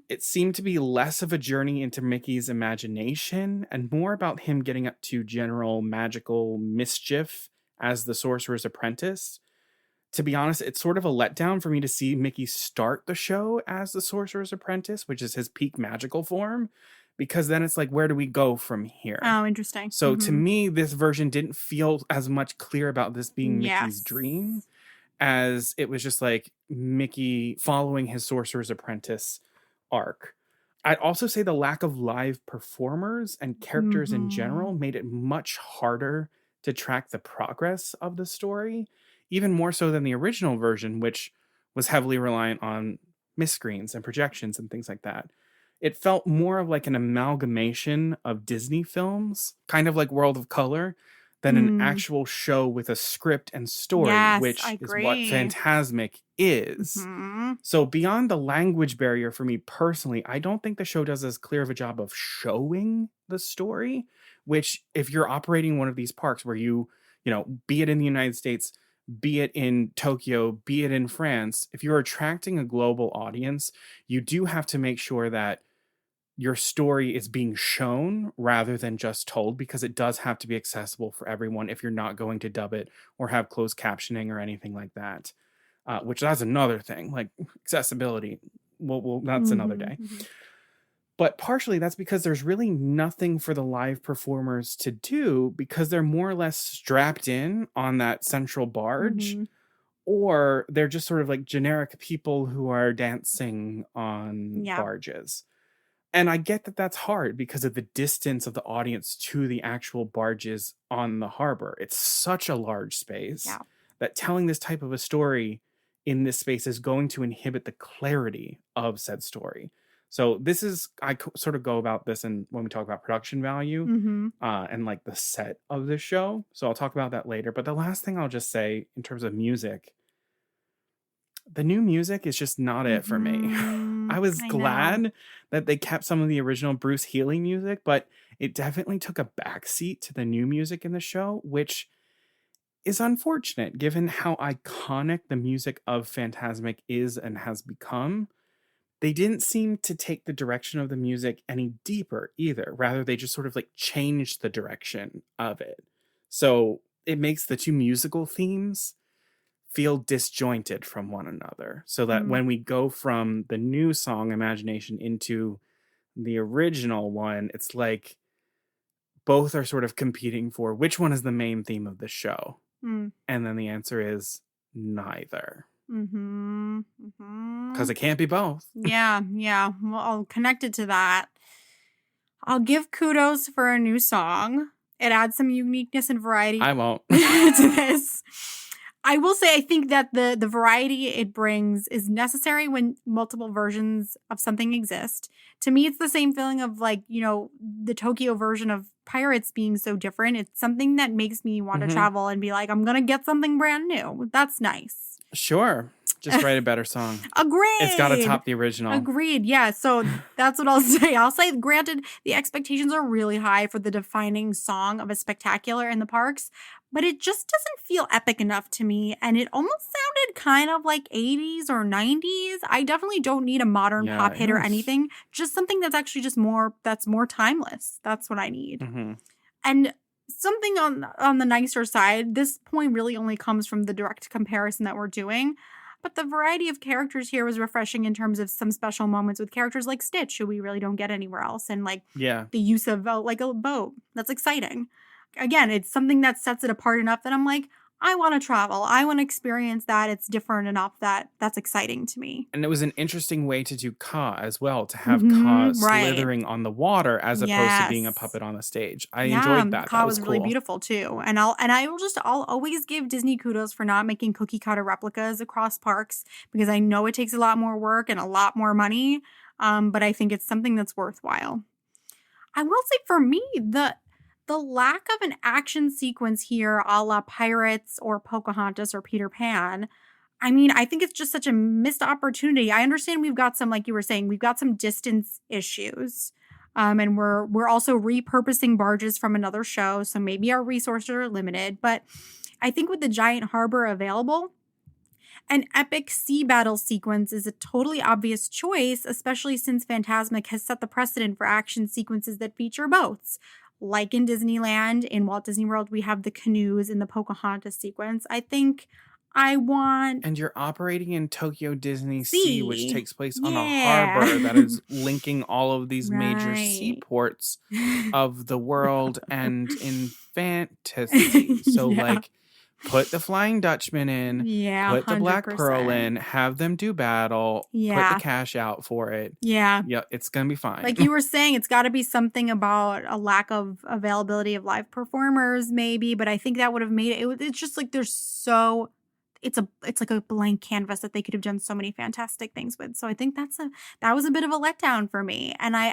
It seemed to be less of a journey into Mickey's imagination and more about him getting up to general magical mischief as the Sorcerer's Apprentice. To be honest, it's sort of a letdown for me to see Mickey start the show as the Sorcerer's Apprentice, which is his peak magical form, because then it's like, where do we go from here? Oh, interesting. So to me, this version didn't feel as much clear about this being Mickey's dream as it was just like Mickey following his Sorcerer's Apprentice arc. I'd also say the lack of live performers and characters in general made it much harder to track the progress of the story, even more so than the original version, which was heavily reliant on miscreens and projections and things like that. It felt more of like an amalgamation of Disney films, kind of like World of Color, than an actual show with a script and story, which is what Fantasmic is. So beyond the language barrier for me personally, I don't think the show does as clear of a job of showing the story, which if you're operating one of these parks where you know, be it in the United States, be it in Tokyo, be it in France, if you're attracting a global audience, you do have to make sure that your story is being shown rather than just told, because it does have to be accessible for everyone if you're not going to dub it or have closed captioning or anything like that, which that's another thing, like accessibility. Well, that's another day. But partially that's because there's really nothing for the live performers to do because they're more or less strapped in on that central barge, or they're just sort of like generic people who are dancing on barges. And I get that that's hard because of the distance of the audience to the actual barges on the harbor. It's such a large space that telling this type of a story in this space is going to inhibit the clarity of said story. So this is, I sort of go about this and when we talk about production value and like the set of the show. So I'll talk about that later. But the last thing I'll just say in terms of music, the new music is just not it for me. I was I know. glad that they kept some of the original Bruce Healy music, but it definitely took a backseat to the new music in the show, which is unfortunate given how iconic the music of Fantasmic is and has become. They didn't seem to take the direction of the music any deeper either. Rather, they just sort of like changed the direction of it. So it makes the two musical themes feel disjointed from one another. So that when we go from the new song, Imagination, into the original one, it's like both are sort of competing for which one is the main theme of the show. And then the answer is neither. Because it can't be both. Yeah. Well, I'll connect it to that. I'll give kudos for a new song. It adds some uniqueness and variety. I won't. to this. I will say I think that the variety it brings is necessary when multiple versions of something exist. To me, it's the same feeling of like, the Tokyo version of Pirates being so different. It's something that makes me want to travel and be like, I'm going to get something brand new. That's nice. Sure. Just write a better song. Agreed. It's got to top the original. Agreed. Yeah. So that's what I'll say. I'll say, granted, the expectations are really high for the defining song of a spectacular in the parks, but it just doesn't feel epic enough to me. And it almost sounded kind of like 80s or 90s. I definitely don't need a modern pop hit or anything. Just something that's actually that's more timeless. That's what I need. And something on the nicer side, this point really only comes from the direct comparison that we're doing. But the variety of characters here was refreshing in terms of some special moments with characters like Stitch, who we really don't get anywhere else. And the use of like a boat. That's exciting. Again, it's something that sets it apart enough that I'm like, I want to travel. I want to experience that. It's different enough that that's exciting to me. And it was an interesting way to do Ka as well, to have Ka slithering on the water as opposed to being a puppet on the stage. I enjoyed that. Ka that was really beautiful too. And I'll always give Disney kudos for not making cookie cutter replicas across parks, because I know it takes a lot more work and a lot more money. But I think it's something that's worthwhile. I will say for me, the lack of an action sequence here a la Pirates or Pocahontas or Peter Pan, I mean, I think it's just such a missed opportunity. I understand we've got some, like you were saying, we've got some distance issues. And we're also repurposing barges from another show, so maybe our resources are limited. But I think with the giant harbor available, an epic sea battle sequence is a totally obvious choice, especially since Fantasmic has set the precedent for action sequences that feature boats. Like in Disneyland, in Walt Disney World, we have the canoes in the Pocahontas sequence. I think I want... And you're operating in Tokyo DisneySEA, which takes place on a harbor that is linking all of these major seaports of the world and in fantasy. So, put the Flying Dutchman in, put the 100%. Black Pearl in, have them do battle, put the cash out for it. Yeah, it's going to be fine. Like you were saying, it's got to be something about a lack of availability of live performers maybe, but I think that would have made it, it's just like it's like a blank canvas that they could have done so many fantastic things with. So I think that was a bit of a letdown for me. And I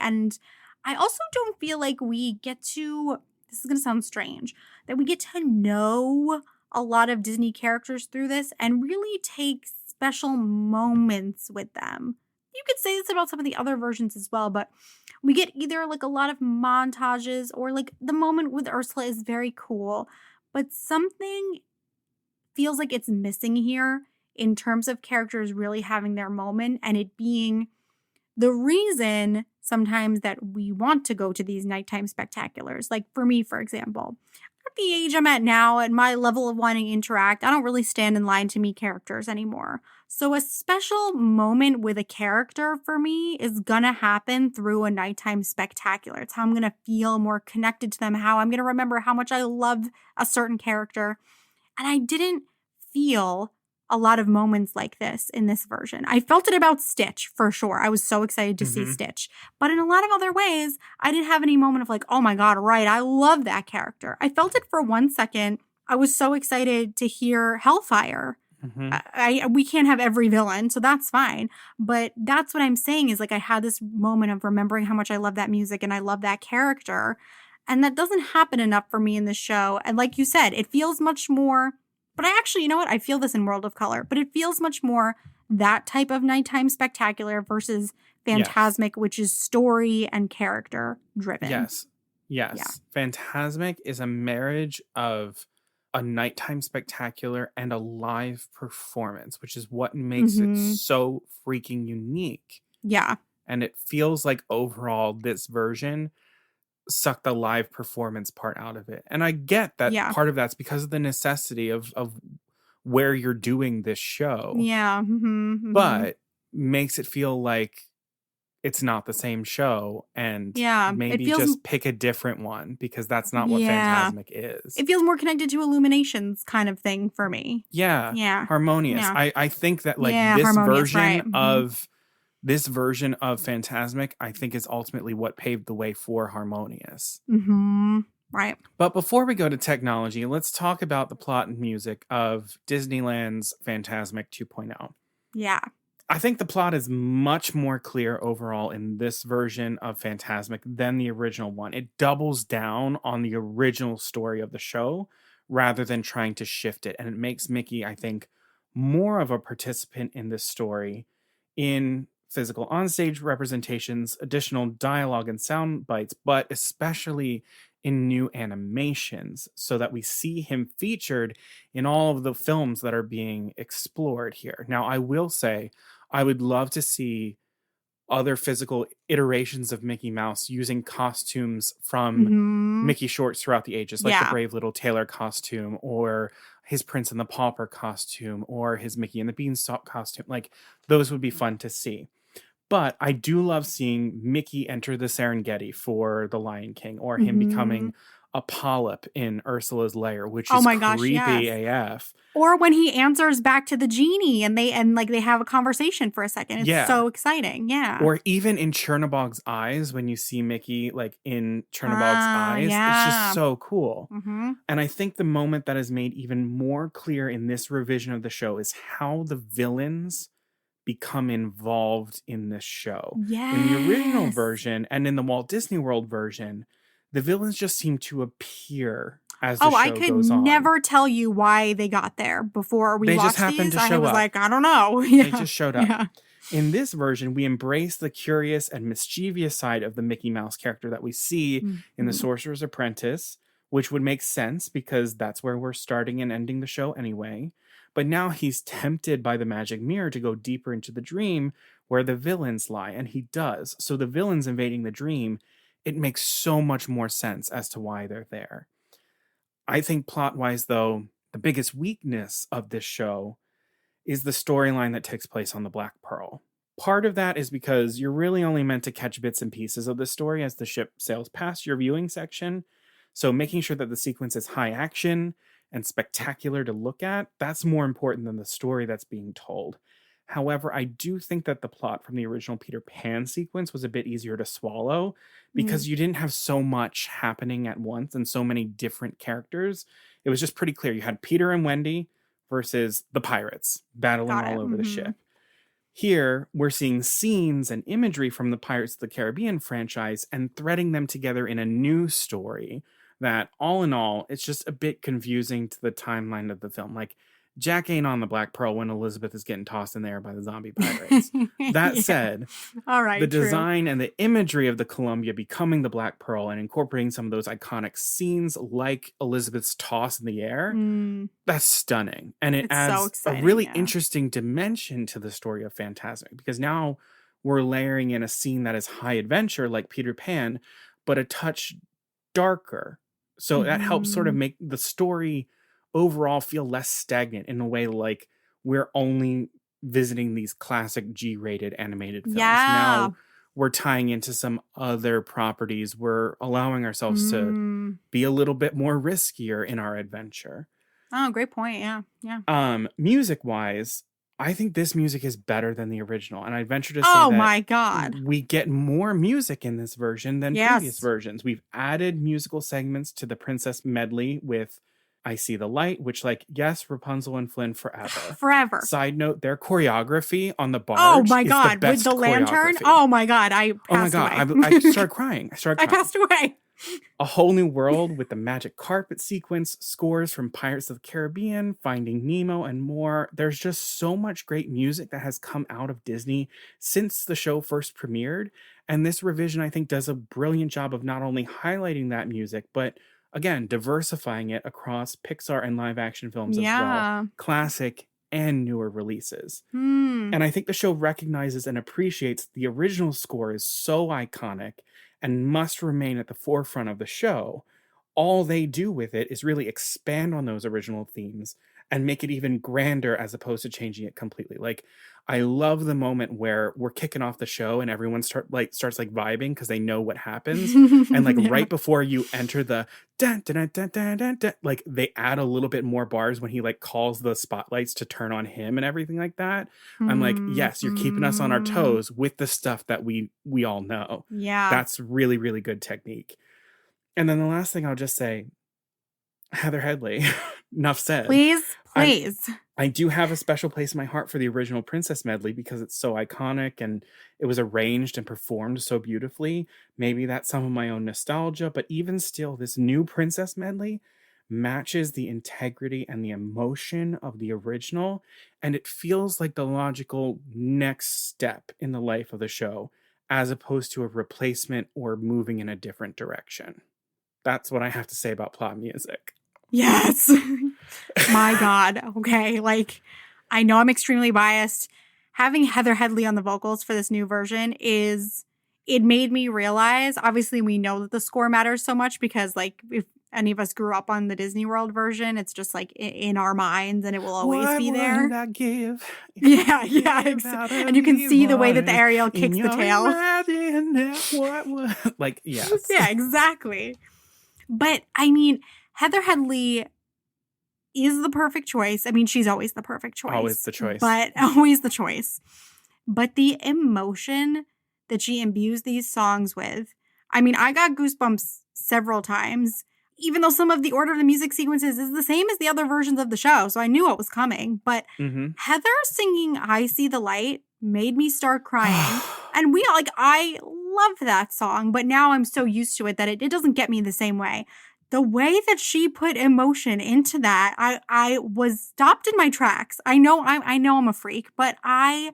also don't feel like we get to, this is going to sound strange, that we get to know a lot of Disney characters through this and really take special moments with them. You could say this about some of the other versions as well, but we get either like a lot of montages or like the moment with Ursula is very cool, but something feels like it's missing here in terms of characters really having their moment and it being the reason sometimes that we want to go to these nighttime spectaculars. Like for me, for example, at the age I'm at now, at my level of wanting to interact, I don't really stand in line to meet characters anymore. So a special moment with a character for me is gonna happen through a nighttime spectacular. It's how I'm gonna feel more connected to them, how I'm gonna remember how much I love a certain character. And I didn't feel a lot of moments like this in this version. I felt it about Stitch, for sure. I was so excited to see Stitch. But in a lot of other ways, I didn't have any moment of like, oh my God, right, I love that character. I felt it for 1 second. I was so excited to hear Hellfire. We can't have every villain, so that's fine. But that's what I'm saying is like I had this moment of remembering how much I love that music and I love that character. And that doesn't happen enough for me in this show. And like you said, it feels much more But I actually, you know what? I feel this in World of Color, but it feels much more that type of nighttime spectacular versus Fantasmic, which is story and character driven. Yes. Yeah. Fantasmic is a marriage of a nighttime spectacular and a live performance, which is what makes it so freaking unique. Yeah. And it feels like overall this version sucked the live performance part out of it. And I get that part of that's because of the necessity of where you're doing this show. Yeah. But makes it feel like it's not the same show, and maybe just pick a different one, because that's not what Fantasmic is. It feels more connected to Illuminations kind of thing for me. Yeah. Harmonious. Yeah. I think that this version of Fantasmic, I think, is ultimately what paved the way for Harmonious. Right. But before we go to technology, let's talk about the plot and music of Disneyland's Fantasmic 2.0. Yeah. I think the plot is much more clear overall in this version of Fantasmic than the original one. It doubles down on the original story of the show rather than trying to shift it. And it makes Mickey, I think, more of a participant in this story in physical onstage representations, additional dialogue and sound bites, but especially in new animations, so that we see him featured in all of the films that are being explored here. Now, I will say, I would love to see other physical iterations of Mickey Mouse using costumes from Mickey shorts throughout the ages, like the Brave Little Tailor costume, or his Prince and the Pauper costume, or his Mickey and the Beanstalk costume. Like, those would be fun to see. But I do love seeing Mickey enter the Serengeti for The Lion King, or him becoming a polyp in Ursula's lair, which is creepy AF. Or when he answers back to the genie and they have a conversation for a second. It's so exciting. Yeah. Or even in Chernabog's eyes, when you see Mickey like in Chernabog's eyes, it's just so cool. And I think the moment that is made even more clear in this revision of the show is how the villains become involved in this show. In the original version and in the Walt Disney World version, the villains just seem to appear as the show goes on. I could never tell you why they got there before we watched these. I was like, I don't know. They just showed up. In this version, we embrace the curious and mischievous side of the Mickey Mouse character that we see in The Sorcerer's Apprentice, which would make sense because that's where we're starting and ending the show anyway. But now he's tempted by the magic mirror to go deeper into the dream where the villains lie, and he does. So the villains invading the dream, it makes so much more sense as to why they're there. I think plot-wise, though, the biggest weakness of this show is the storyline that takes place on the Black Pearl. Part of that is because you're really only meant to catch bits and pieces of the story as the ship sails past your viewing section. So making sure that the sequence is high action and spectacular to look at, that's more important than the story that's being told. However, I do think that the plot from the original Peter Pan sequence was a bit easier to swallow because you didn't have so much happening at once and so many different characters. It was just pretty clear. You had Peter and Wendy versus the pirates battling all over the ship. Here, we're seeing scenes and imagery from the Pirates of the Caribbean franchise and threading them together in a new story that, all in all, it's just a bit confusing to the timeline of the film. Like, Jack ain't on the Black Pearl when Elizabeth is getting tossed in the air by the zombie pirates. That said, the design and the imagery of the Columbia becoming the Black Pearl and incorporating some of those iconic scenes like Elizabeth's toss in the air, that's stunning. And it adds a really interesting dimension to the story of Fantasmic, because now we're layering in a scene that is high adventure like Peter Pan, but a touch darker. So that helps sort of make the story overall feel less stagnant in a way, like we're only visiting these classic G-rated animated films. Now we're tying into some other properties. We're allowing ourselves to be a little bit more riskier in our adventure. Oh, great point. Yeah. Music wise, I think this music is better than the original. And I venture to say that my God, we get more music in this version than previous versions. We've added musical segments to the Princess Medley with I See the Light, which, like, yes, Rapunzel and Flynn forever. Side note, their choreography on the barge is the best with the lantern. Oh my God, I passed away. I started crying. I passed away. A Whole New World with the magic carpet sequence, scores from Pirates of the Caribbean, Finding Nemo, and more. There's just so much great music that has come out of Disney since the show first premiered. And this revision, I think, does a brilliant job of not only highlighting that music, but again, diversifying it across Pixar and live action films as Yeah. well, classic and newer releases. Hmm. And I think the show recognizes and appreciates the original score is so iconic and must remain at the forefront of the show. All they do with it is really expand on those original themes and make it even grander as opposed to changing it completely. Like, I love the moment where we're kicking off the show and everyone starts vibing because they know what happens. And like Yeah. right before you enter the dun, dun, dun, dun, dun, dun, dun, like they add a little bit more bars when he like calls the spotlights to turn on him and everything like that. I'm like, yes, you're keeping us on our toes with the stuff that we all know. Yeah. That's really, really good technique. And then the last thing I'll just say, Heather Headley, enough said. Please. I do have a special place in my heart for the original Princess medley because it's so iconic and it was arranged and performed so beautifully. Maybe that's some of my own nostalgia, but even still, this new Princess medley matches the integrity and the emotion of the original, and it feels like the logical next step in the life of the show, as opposed to a replacement or moving in a different direction. That's what I have to say about plot music. Yes. My God. Okay. Like, I know I'm extremely biased. Having Heather Headley on the vocals for this new version it made me realize, obviously we know that the score matters so much because like if any of us grew up on the Disney World version, it's just like in our minds and it will always be there. What would I give? Yeah. And you can see the way that the Ariel kicks the tail. Like, yes. Yeah, exactly. But I mean, Heather Headley is the perfect choice. I mean, she's always the perfect choice. Always the choice. But always the choice. But the emotion that she imbues these songs with, I mean, I got goosebumps several times, even though some of the order of the music sequences is the same as the other versions of the show. So I knew what was coming. But Heather singing I See the Light made me start crying. And I love that song, but now I'm so used to it that it doesn't get me the same way. The way that she put emotion into that, I was stopped in my tracks. I know I'm a freak, but I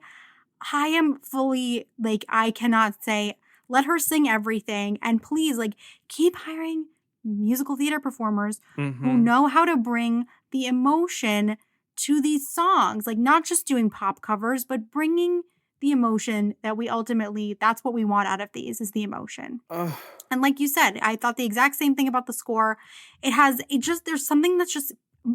am fully like, I cannot say, let her sing everything. And please, like, keep hiring musical theater performers who know how to bring the emotion to these songs. Like, not just doing pop covers, but bringing the emotion that that's what we want out of these, is the emotion. And like you said, I thought the exact same thing about the score. There's something that's just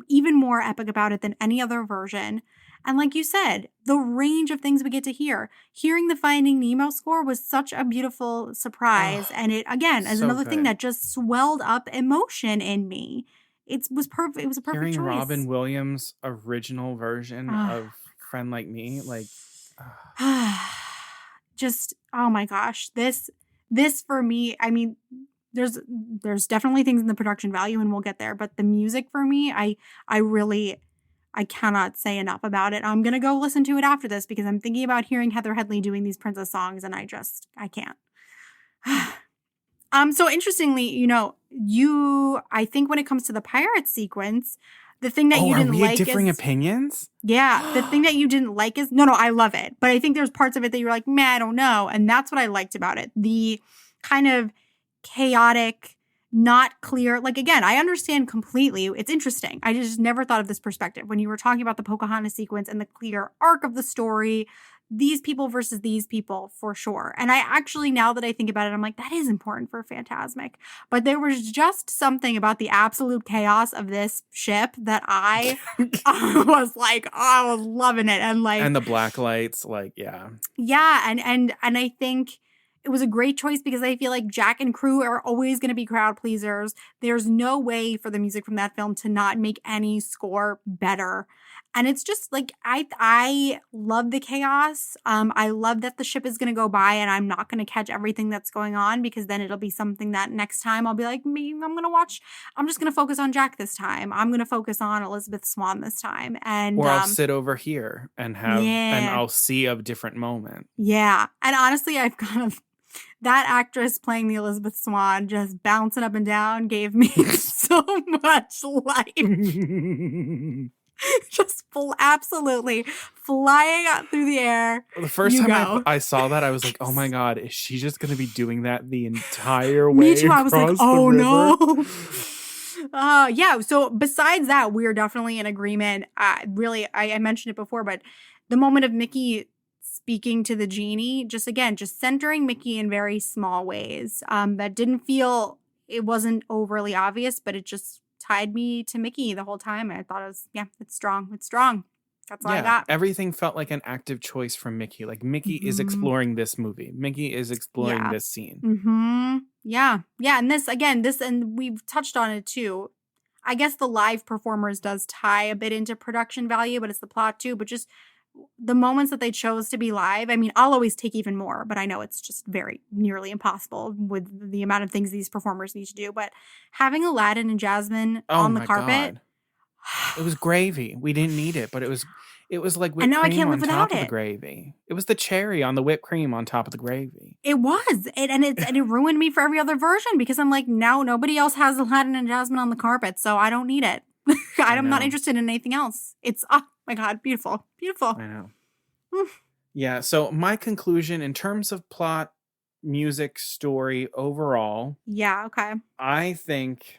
even more epic about it than any other version. And like you said, the range of things we get to hear. Hearing the Finding Nemo score was such a beautiful surprise. And it, again, is another thing that just swelled up emotion in me. It was perfect. It was a perfect choice. Hearing Robin Williams' original version of Friend Like Me, like... just, oh my gosh, this for me, I mean, there's definitely things in the production value and we'll get there, but the music for me, I cannot say enough about it. I'm gonna go listen to it after this because I'm thinking about hearing Heather Headley doing these princess songs and I can't. So interestingly, I think when it comes to the pirate sequence, the thing that you didn't like is... differing opinions? Yeah, the thing that you didn't like is... No, I love it. But I think there's parts of it that you're like, meh, I don't know. And that's what I liked about it. The kind of chaotic, not clear... Like, again, I understand completely. It's interesting. I just never thought of this perspective. When you were talking about the Pocahontas sequence and the clear arc of the story, these people versus these people, for sure. And I actually, now that I think about it, I'm like, that is important for Fantasmic. But there was just something about the absolute chaos of this ship that I was like, I was loving it. And like, and the black lights, like, yeah. Yeah. And I think it was a great choice because I feel like Jack and crew are always going to be crowd pleasers. There's no way for the music from that film to not make any score better. And it's just like, I love the chaos. I love that the ship is going to go by and I'm not going to catch everything that's going on because then it'll be something that next time I'll be like, maybe I'm just going to focus on Jack this time. I'm going to focus on Elizabeth Swann this time. And or I'll sit over here and and I'll see a different moment. Yeah. And honestly, I've kind of That actress playing the Elizabeth Swann just bouncing up and down gave me so much life. Just absolutely flying out through the air. The first time I saw that, I was like, oh my God, is she just going to be doing that the entire way? Me too. I was like, oh no. Yeah. So besides that, we're definitely in agreement. Really, I mentioned it before, but the moment of Mickey speaking to the genie, just centering Mickey in very small ways. That didn't feel, it wasn't overly obvious, but it just tied me to Mickey the whole time. I thought it was, it's strong. It's strong. That's all I got. Everything felt like an active choice from Mickey. Like Mickey is exploring this movie. Mickey is exploring this scene. Mm-hmm. Yeah. And and we've touched on it too. I guess the live performers does tie a bit into production value, but it's the plot too. But just the moments that they chose to be live, I mean, I'll always take even more, but I know it's just very nearly impossible with the amount of things these performers need to do. But having Aladdin and Jasmine on the carpet. God. It was gravy. We didn't need it, but it was like whipped and now cream I can't on live top without of the gravy. It was the cherry on the whipped cream on top of the gravy. It was. And it ruined me for every other version because I'm like, now nobody else has Aladdin and Jasmine on the carpet, so I don't need it. I'm not interested in anything else. It's, oh my God, beautiful. Beautiful. I know. Yeah, so my conclusion in terms of plot, music, story, overall. Yeah, okay. I think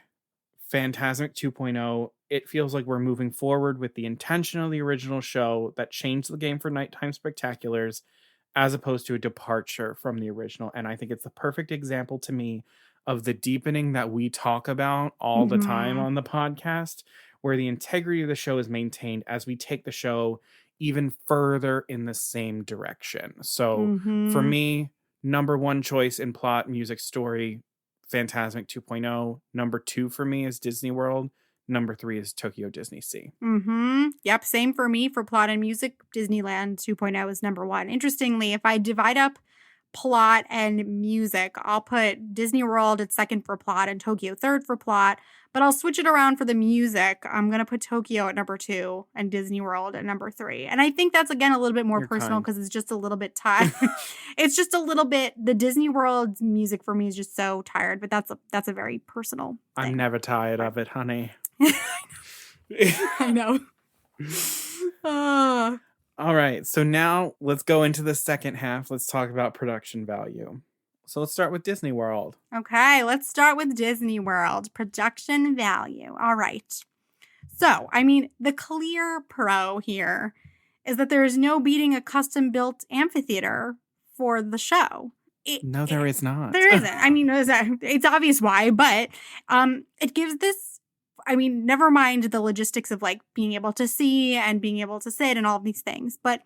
Fantasmic 2.0, it feels like we're moving forward with the intention of the original show that changed the game for nighttime spectaculars as opposed to a departure from the original. And I think it's the perfect example to me of the deepening that we talk about all the time on the podcast, where the integrity of the show is maintained as we take the show even further in the same direction. So for me, number one choice in plot, music, story, Fantasmic 2.0. Number 2 for me is Disney World. Number 3 is Tokyo DisneySEA. Yep, same for me. For plot and music, Disneyland 2.0 is number 1. Interestingly, if I divide up plot and music, I'll put Disney World at second for plot and Tokyo third for plot, but I'll switch it around for the music. I'm going to put Tokyo at number 2 and Disney World at number 3. And I think that's, again, a little bit more personal because it's just a little bit tired. It's just a little bit, the Disney World music for me is just so tired, but that's a very personal thing. I'm never tired of it, honey. I know. All right, so now let's go into the second half. Let's talk about production value. So let's start with Disney World. Okay, let's start with Disney World. Production value. All right. So, I mean, the clear pro here is that there is no beating a custom-built amphitheater for the show. No, there is not. There isn't. I mean, it's obvious why, but it gives this, I mean, never mind the logistics of like being able to see and being able to sit and all of these things, but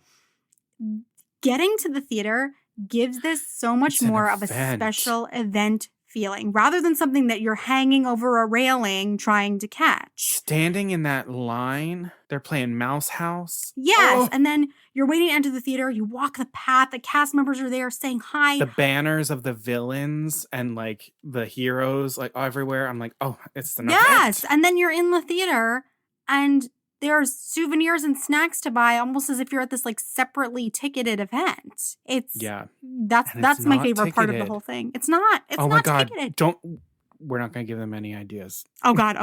getting to the theater gives this so much more of a special event feeling rather than something that you're hanging over a railing trying to catch. Standing in that line, they're playing Mouse House. Yes, and then you're waiting to enter the theater, you walk the path, the cast members are there saying hi. The banners of the villains and like the heroes like everywhere. I'm like, oh, it's the Yes, and then you're in the theater and there's souvenirs and snacks to buy almost as if you're at this like separately ticketed event. That's my favorite part of the whole thing. It's not ticketed. We're not going to give them any ideas. Oh God.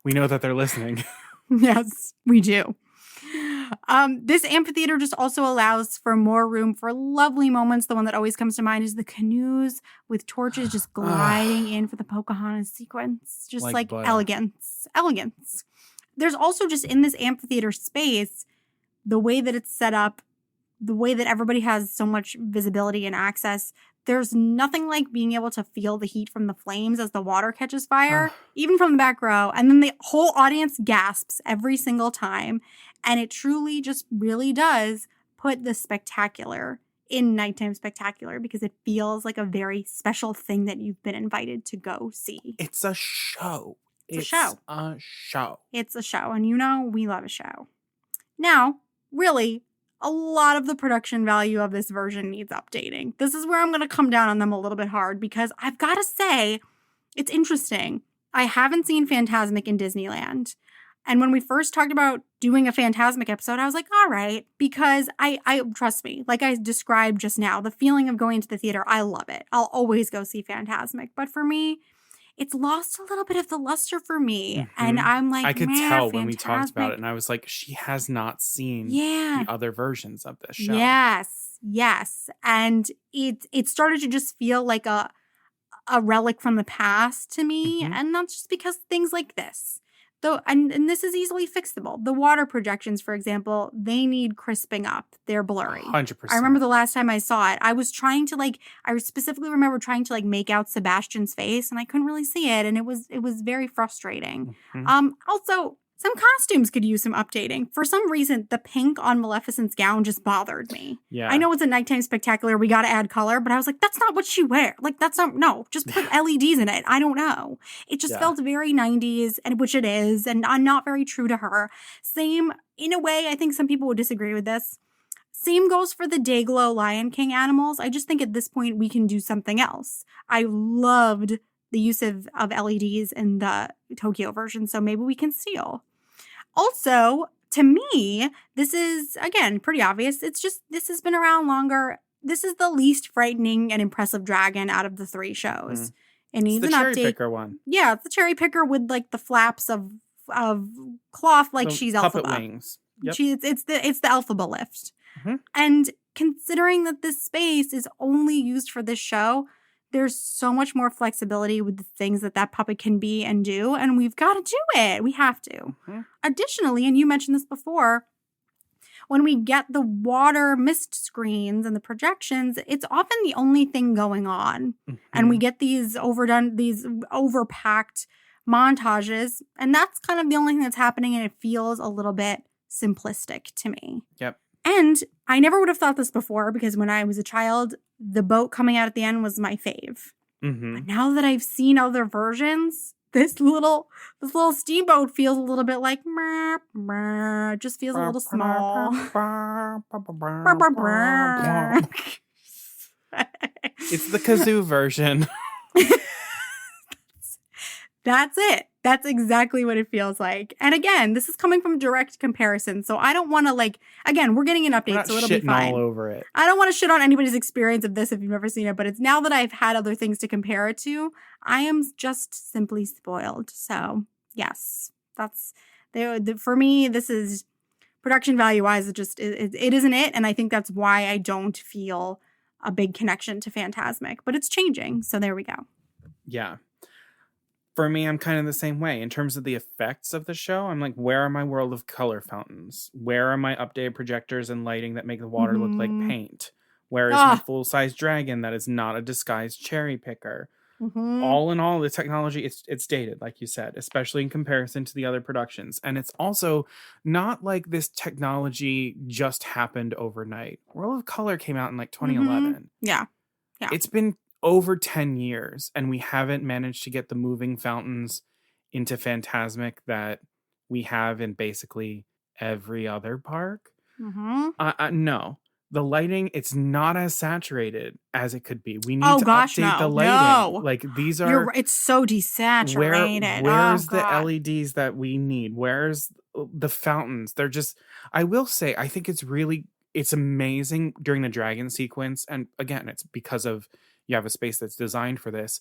We know that they're listening. Yes, we do. This amphitheater just also allows for more room for lovely moments. The one that always comes to mind is the canoes with torches just gliding in for the Pocahontas sequence. Just like elegance. There's also just in this amphitheater space, the way that it's set up, the way that everybody has so much visibility and access, there's nothing like being able to feel the heat from the flames as the water catches fire, even from the back row. And then the whole audience gasps every single time. And it truly just really does put the spectacular in nighttime spectacular because it feels like a very special thing that you've been invited to go see. It's a show. It's a show. It's a show. And you know, we love a show. Now, really, a lot of the production value of this version needs updating. This is where I'm going to come down on them a little bit hard because I've got to say, it's interesting. I haven't seen Fantasmic in Disneyland. And when we first talked about doing a Fantasmic episode, I was like, all right, because I trust me, like I described just now, the feeling of going to the theater, I love it. I'll always go see Fantasmic. But for me, it's lost a little bit of the luster for me. And I'm like, I could man, tell when we talked about Fantasmic. it, and I was like, she has not seen Yeah. the other versions of this show. Yes. And it started to just feel like a relic from the past to me. And that's just because things like this. Though, and this is easily fixable. The water projections, for example, they need crisping up. They're blurry. 100%. I remember the last time I saw it, I was trying to I specifically remember trying to make out Sebastian's face, and I couldn't really see it, and it was very frustrating. Also, some costumes could use some updating. For some reason, the pink on Maleficent's gown just bothered me. Yeah. I know it's a nighttime spectacular. We got to add color, but I was like, that's not what she wear. Just put LEDs in it. I don't know. It just felt very 90s, and which it is, and not very true to her. Same, in a way, I think some people would disagree with this. Same goes for the Dayglow Lion King animals. I just think at this point we can do something else. I loved the use of LEDs in the Tokyo version, so maybe we can steal. Also, to me, this is, again, pretty obvious. It's just, this has been around longer. This is the least frightening and impressive dragon out of the three shows. It needs an update. It's the cherry picker one. Yeah, it's the cherry picker with the flaps of cloth she's puppet Elphaba. wings. Yep. It's the Elphaba lift. And considering that this space is only used for this show, there's so much more flexibility with the things that puppet can be and do, and we've got to do it. We have to. Additionally, and you mentioned this before, when we get the water mist screens and the projections, it's often the only thing going on. And we get these overpacked montages, and that's kind of the only thing that's happening, and it feels a little bit simplistic to me. Yep. And I never would have thought this before, because when I was a child, the boat coming out at the end was my fave. But now that I've seen other versions, this little steamboat feels a little bit like just feels a little small. It's the kazoo version. That's it. That's exactly what it feels like. And again, this is coming from direct comparison. So I don't want to again, we're getting an update, so it'll be fine. All over it. I don't want to shit on anybody's experience of this if you've never seen it, but it's now that I've had other things to compare it to, I am just simply spoiled. So yes, that's for me, this is production value wise, it isn't it. And I think that's why I don't feel a big connection to Fantasmic, but it's changing. So there we go. Yeah. For me, I'm kind of the same way. In terms of the effects of the show, I'm like, where are my world of color fountains? Where are my updated projectors and lighting that make the water look like paint? Where is my full-size dragon that is not a disguised cherry picker? All in all, the technology, it's dated, like you said, especially in comparison to the other productions. And it's also not like this technology just happened overnight. World of Color came out in 2011. Yeah. It's been over 10 years, and we haven't managed to get the moving fountains into Fantasmic that we have in basically every other park. No. The lighting, it's not as saturated as it could be. We need to update the lighting. These are... it's so desaturated. Where's the LEDs that we need? Where's the fountains? They're just... I will say, I think it's amazing during the dragon sequence. And again, it's because of... You have a space that's designed for this.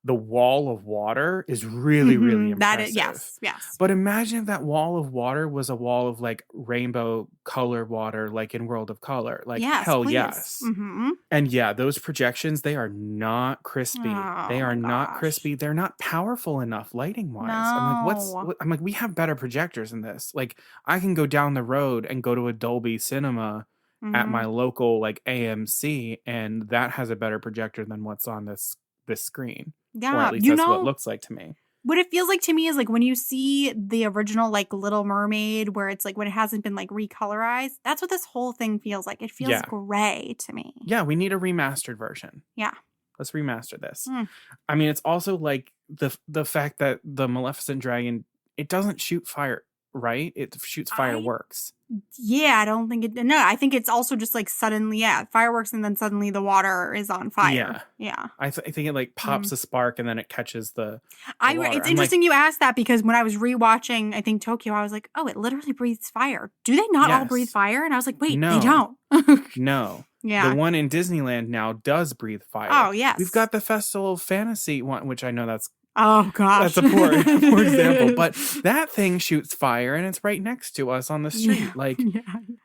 The wall of water is really, really impressive. That is, yes. But imagine if that wall of water was a wall of rainbow color water, like in World of Color. Hell please. Yes. And yeah, those projections, they are not crispy. They are not crispy. They're not powerful enough lighting wise. No. I'm like, we have better projectors than this. I can go down the road and go to a Dolby Cinema at my local AMC, and that has a better projector than what's on this screen. Yeah, or at least that's what it looks like to me. What it feels like to me is when you see the original Little Mermaid, where it's when it hasn't been recolorized. That's what this whole thing feels like. It feels gray to me. Yeah, we need a remastered version. Yeah, let's remaster this. I mean, it's also the fact that the Maleficent dragon, it doesn't shoot fire. Right? It shoots fireworks. Yeah, I don't think it. No, I think it's also just like suddenly, fireworks and then suddenly the water is on fire. Yeah. I think it like pops a spark and then it catches the water. It's interesting you asked that because when I was rewatching, I think Tokyo, I was like, oh, it literally breathes fire. Do they not all breathe fire? And I was like, wait, no. they don't. No. Yeah. The one in Disneyland now does breathe fire. Oh, yes. We've got the Festival of Fantasy one, which I know that's oh gosh, that's a poor example, but that thing shoots fire and it's right next to us on the street.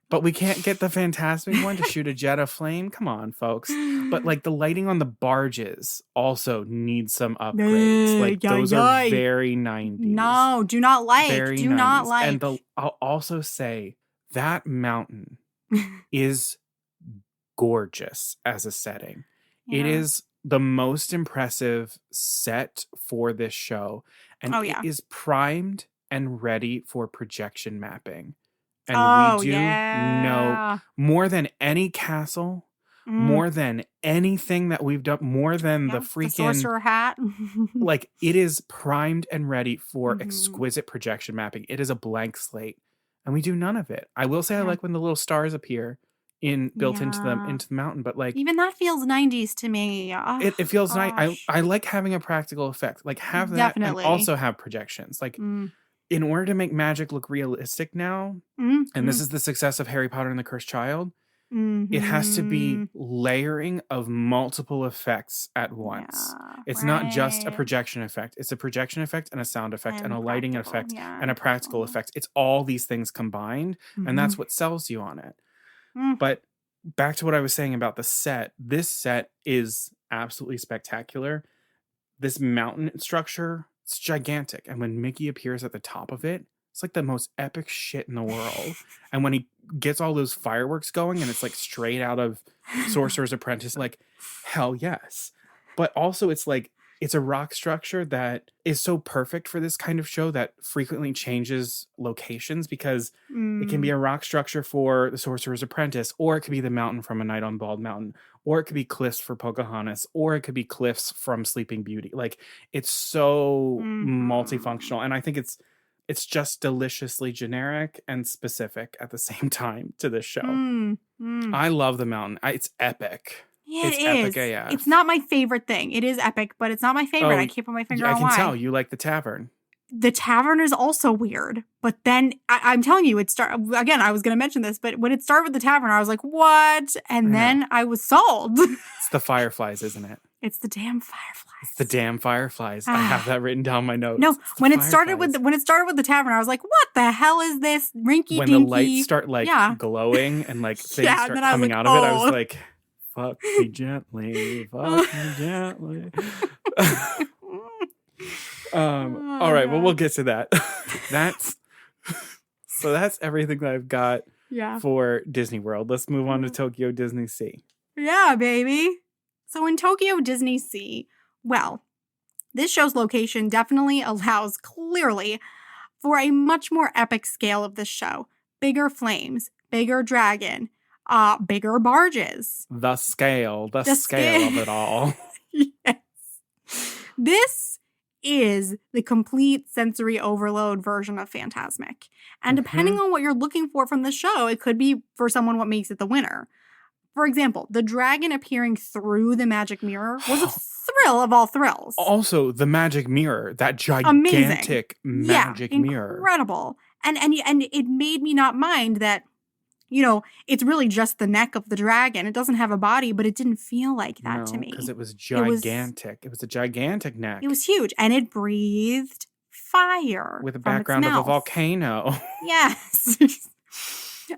But we can't get the Fantasmic one to shoot a jet of flame. Come on, folks. But like the lighting on the barges also needs some upgrades. Like those are very 90s. No, do not like. Very do 90s. not like. And I'll also say that mountain is gorgeous as a setting. It is the most impressive set for this show, and it is primed and ready for projection mapping. And we do know more than any castle, more than anything that we've done, more than the freaking sorcerer hat. Like it is primed and ready for exquisite projection mapping. It is a blank slate, and we do none of it. I will say I like when the little stars appear built into the mountain, but like even that feels 90s to me. It feels nice. I like having a practical effect, like have that and also have projections. Like in order to make magic look realistic now, and this is the success of Harry Potter and the Cursed Child, it has to be layering of multiple effects at once. It's not just a projection effect. It's a projection effect and a sound effect and a lighting effect and a practical effect. It's all these things combined, and that's what sells you on it. But back to what I was saying about the set, this set is absolutely spectacular. This mountain structure, it's gigantic. And when Mickey appears at the top of it, it's like the most epic shit in the world. And when he gets all those fireworks going and it's like straight out of Sorcerer's Apprentice, like, hell yes. But also it's like, it's a rock structure that is so perfect for this kind of show that frequently changes locations because it can be a rock structure for the Sorcerer's Apprentice, or it could be the mountain from A Night on Bald Mountain, or it could be cliffs for Pocahontas, or it could be cliffs from Sleeping Beauty. Like it's so multifunctional. And I think it's just deliciously generic and specific at the same time to this show. I love the mountain. It's epic. Yeah, it's epic AF. It's not my favorite thing. It is epic, but it's not my favorite. I can't put my finger on why. I can tell you like the tavern. The tavern is also weird, but then I'm telling you, again, I was going to mention this, but when it started with the tavern, I was like, what? And then I was sold. It's the fireflies, isn't it? It's the damn fireflies. It's the damn fireflies. I have that written down my notes. No, when it started with the tavern, I was like, what the hell is this rinky dinky? When the lights start glowing and like things start coming out of it, I was like, fuck me gently. Fuck me gently. All right, well, we'll get to that. That's everything that I've got for Disney World. Let's move on to Tokyo DisneySEA. Yeah, baby. So in Tokyo DisneySEA, well, this show's location definitely allows clearly for a much more epic scale of this show. Bigger flames, bigger dragon, bigger barges. The scale of it all. Yes. This is the complete sensory overload version of Fantasmic. And depending on what you're looking for from the show, it could be for someone what makes it the winner. For example, the dragon appearing through the magic mirror was a thrill of all thrills. Also, the magic mirror, that gigantic magic mirror. Incredible. And it made me not mind that, you know, it's really just the neck of the dragon. It doesn't have a body, but it didn't feel like that to me. Because it was gigantic. It was a gigantic neck. It was huge. And it breathed fire. With a background of a volcano. Yes.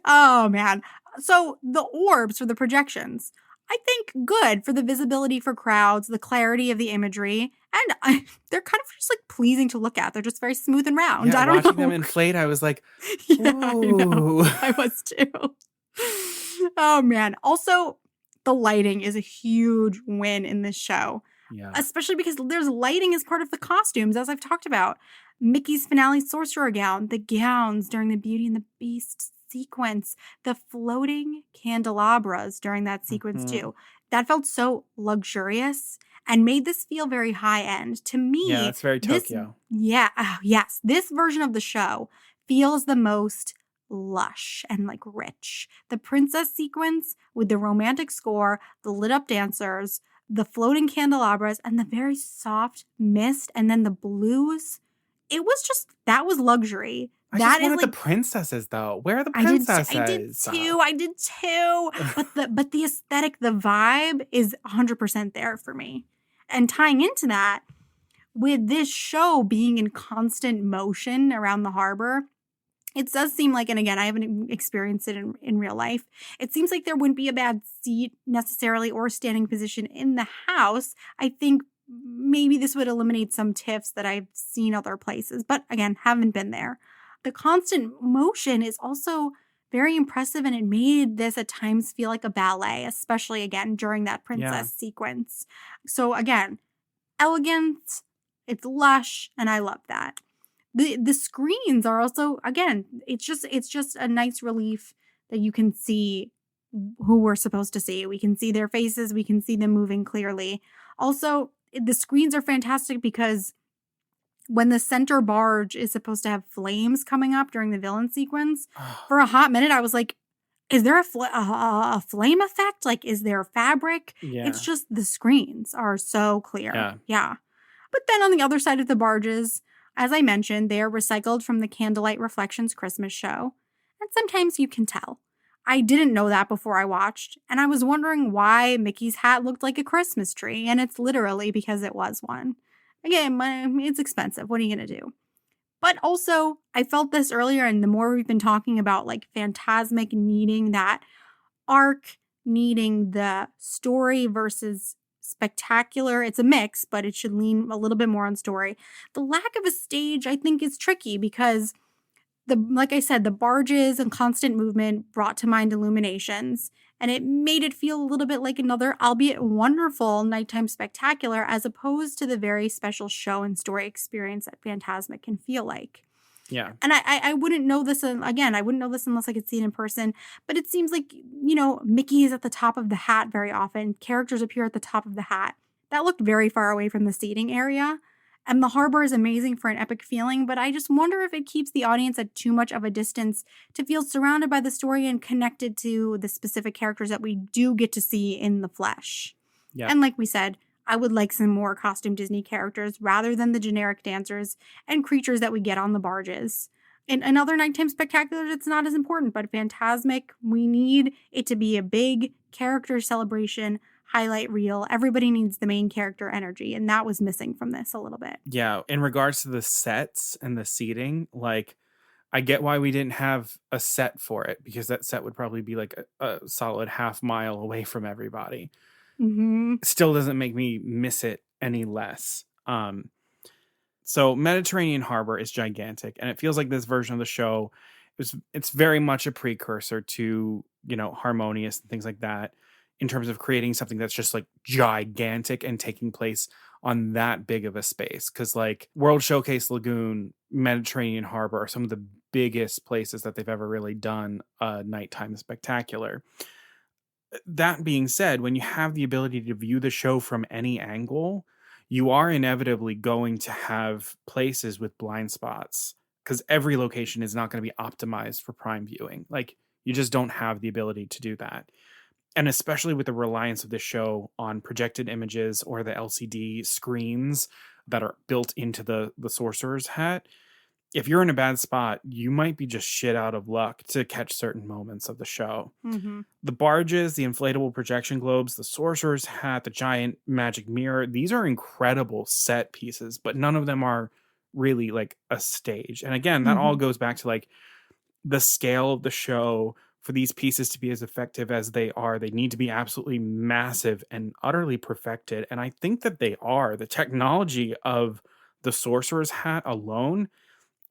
Oh, man. So the orbs for the projections, I think good for the visibility for crowds, the clarity of the imagery, and they're kind of just like pleasing to look at. They're just very smooth and round. Yeah, I don't know. Watching them inflate, I was like, yeah, I know. I was too. Oh, man. Also, the lighting is a huge win in this show. Yeah. Especially because there's lighting as part of the costumes, as I've talked about. Mickey's finale sorcerer gown, the gowns during the Beauty and the Beast sequence, the floating candelabras during that sequence too. That felt so luxurious and made this feel very high end. To me, yeah, it's very Tokyo. Yes. This version of the show feels the most lush and like rich. The princess sequence with the romantic score, the lit up dancers, the floating candelabras, and the very soft mist, and then the blues. It was just, that was luxury. I That just is wanted like the princesses, though. Where are the I princesses? did too. But the aesthetic, the vibe is 100% there for me. And tying into that, with this show being in constant motion around the harbor, it does seem like, and again, I haven't experienced it in real life, it seems like there wouldn't be a bad seat necessarily or standing position in the house. I think maybe this would eliminate some tiffs that I've seen other places, but again, haven't been there. The constant motion is also very impressive, and it made this at times feel like a ballet, especially again during that princess sequence. So again, elegant, it's lush, and I love that. The screens are also, again, it's just a nice relief that you can see who we're supposed to see. We can see their faces, we can see them moving clearly. Also, the screens are fantastic because when the center barge is supposed to have flames coming up during the villain sequence, for a hot minute I was like, is there a flame effect? Like, is there fabric? Yeah. It's just the screens are so clear. Yeah. But then on the other side of the barges, as I mentioned, they are recycled from the Candlelight Reflections Christmas show. And sometimes you can tell. I didn't know that before I watched, and I was wondering why Mickey's hat looked like a Christmas tree, and it's literally because it was one. Again, it's expensive. What are you going to do? But also, I felt this earlier, and the more we've been talking about like Fantasmic needing that arc, needing the story versus spectacular. It's a mix, but it should lean a little bit more on story. The lack of a stage, I think, is tricky because like I said, the barges and constant movement brought to mind illuminations, and it made it feel a little bit like another, albeit wonderful, nighttime spectacular, as opposed to the very special show and story experience that Fantasmic can feel like. Yeah. And I wouldn't know this, again, I wouldn't know this unless I could see it in person, but it seems like, Mickey is at the top of the hat very often. Characters appear at the top of the hat. That looked very far away from the seating area. And the harbor is amazing for an epic feeling, but I just wonder if it keeps the audience at too much of a distance to feel surrounded by the story and connected to the specific characters that we do get to see in the flesh. Yeah. And like we said, I would like some more costume Disney characters rather than the generic dancers and creatures that we get on the barges. In other nighttime spectaculars, it's not as important, but Fantasmic, we need it to be a big character celebration, highlight reel. Everybody needs the main character energy, and that was missing from this a little bit. Yeah, in regards to the sets and the seating, like, I get why we didn't have a set for it, because that set would probably be like a solid half mile away from everybody. Mm-hmm. Still doesn't make me miss it any less. So Mediterranean Harbor is gigantic, and it feels like this version of the show it's very much a precursor to, Harmonious and things like that, in terms of creating something that's just like gigantic and taking place on that big of a space. Because like World Showcase Lagoon, Mediterranean Harbor are some of the biggest places that they've ever really done a nighttime spectacular. That being said, when you have the ability to view the show from any angle, you are inevitably going to have places with blind spots, because every location is not going to be optimized for prime viewing. Like, you just don't have the ability to do that. And especially with the reliance of the show on projected images or the LCD screens that are built into the sorcerer's hat, if you're in a bad spot, you might be just shit out of luck to catch certain moments of the show. Mm-hmm. The barges, the inflatable projection globes, the sorcerer's hat, the giant magic mirror, these are incredible set pieces, but none of them are really like a stage. And again, that all goes back to like the scale of the show. For these pieces to be as effective as they are, they need to be absolutely massive and utterly perfected. And I think that they are. The technology of the sorcerer's hat alone,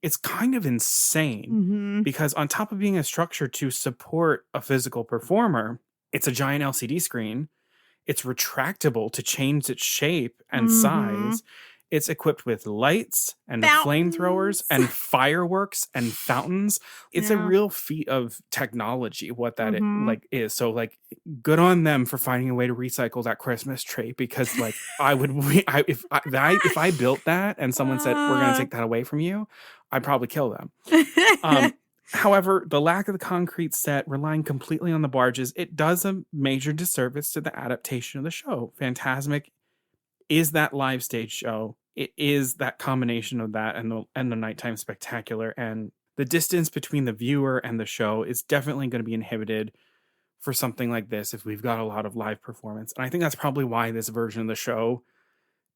it's kind of insane, because on top of being a structure to support a physical performer, it's a giant LCD screen. It's retractable to change its shape and size. It's equipped with lights and flamethrowers and fireworks and fountains. It's a real feat of technology, what that is. So like, good on them for finding a way to recycle that Christmas tree, because like if I built that and someone said, we're going to take that away from you, I'd probably kill them. However, the lack of the concrete set, relying completely on the barges, it does a major disservice to the adaptation of the show. Fantasmic is that live stage show. It is that combination of that and the nighttime spectacular. And the distance between the viewer and the show is definitely going to be inhibited for something like this if we've got a lot of live performance. And I think that's probably why this version of the show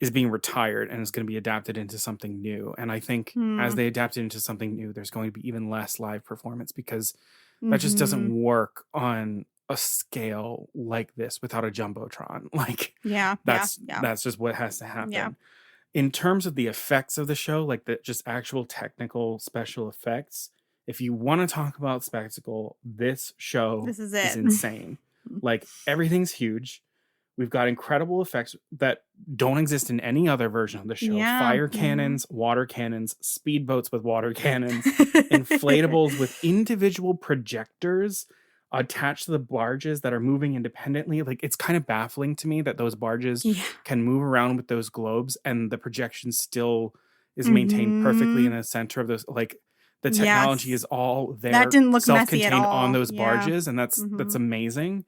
is being retired and is going to be adapted into something new. And I think as they adapt it into something new, there's going to be even less live performance because that just doesn't work on a scale like this without a jumbotron. Like, that's just what has to happen. Yeah. In terms of the effects of the show, like the just actual technical special effects, if you want to talk about spectacle, this show is insane. Like, everything's huge. We've got incredible effects that don't exist in any other version of the show. Fire cannons, water cannons, speedboats with water cannons, inflatables with individual projectors attached to the barges that are moving independently. Like, it's kind of baffling to me that those barges can move around with those globes and the projection still is maintained perfectly in the center of those. Like, the technology is all there. That didn't look messy at all. On those barges, and that's amazing.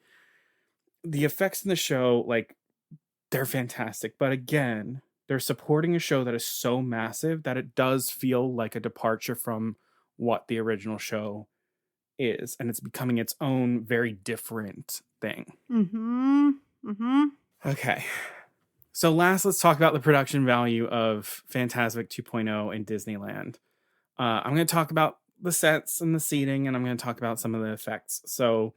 The effects in the show, like, they're fantastic. But again, they're supporting a show that is so massive that it does feel like a departure from what the original show is. And it's becoming its own very different thing. Okay. So last, let's talk about the production value of Fantasmic 2.0 in Disneyland. I'm going to talk about the sets and the seating, and I'm going to talk about some of the effects. So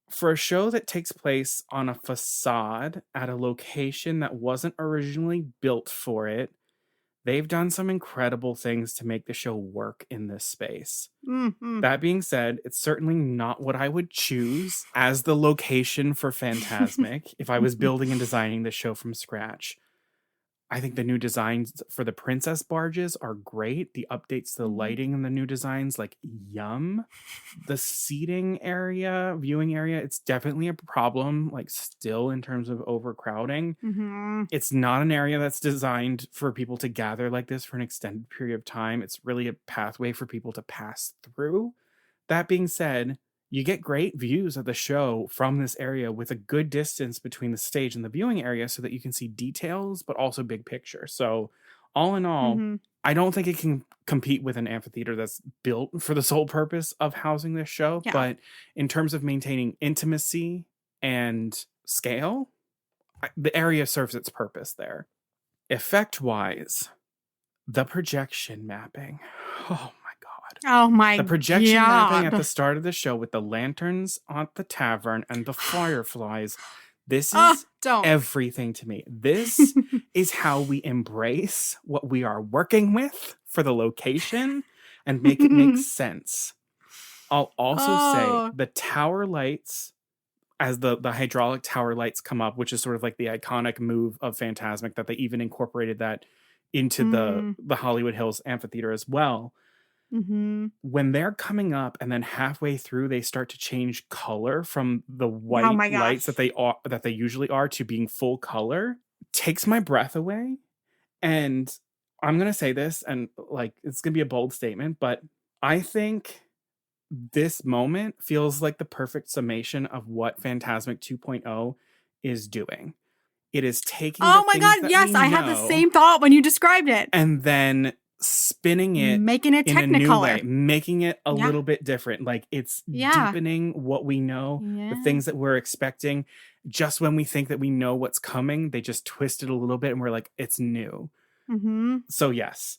for a show that takes place on a facade at a location that wasn't originally built for it, they've done some incredible things to make the show work in this space. That being said, it's certainly not what I would choose as the location for Fantasmic if I was building and designing the show from scratch. I think the new designs for the princess barges are great. The updates to the lighting and the new designs, like, yum. The seating area, viewing area, it's definitely a problem, like, still in terms of overcrowding. It's not an area that's designed for people to gather like this for an extended period of time. It's really a pathway for people to pass through. That being said, you get great views of the show from this area with a good distance between the stage and the viewing area so that you can see details, but also big picture. So all in all, I don't think it can compete with an amphitheater that's built for the sole purpose of housing this show. But in terms of maintaining intimacy and scale, the area serves its purpose there. Effect-wise, the projection mapping. Oh my god. The projection mapping at the start of the show with the lanterns at the tavern and the fireflies. This is everything to me. This is how we embrace what we are working with for the location and make it make sense. I'll also say the tower lights, as the hydraulic tower lights come up, which is sort of like the iconic move of Fantasmic, that they even incorporated that into the Hollywood Hills amphitheater as well. When they're coming up and then halfway through they start to change color from the white lights that they usually are to being full color, takes my breath away. And I'm gonna say this, and like, it's gonna be a bold statement, but I think this moment feels like the perfect summation of what Fantasmic 2.0 is doing. It is taking I had the same thought when you described it, and then spinning it, making it in a new technicolor, way, making it a little bit different. Like, it's deepening what we know, the things that we're expecting. Just when we think that we know what's coming, they just twist it a little bit and we're like, it's new. So yes.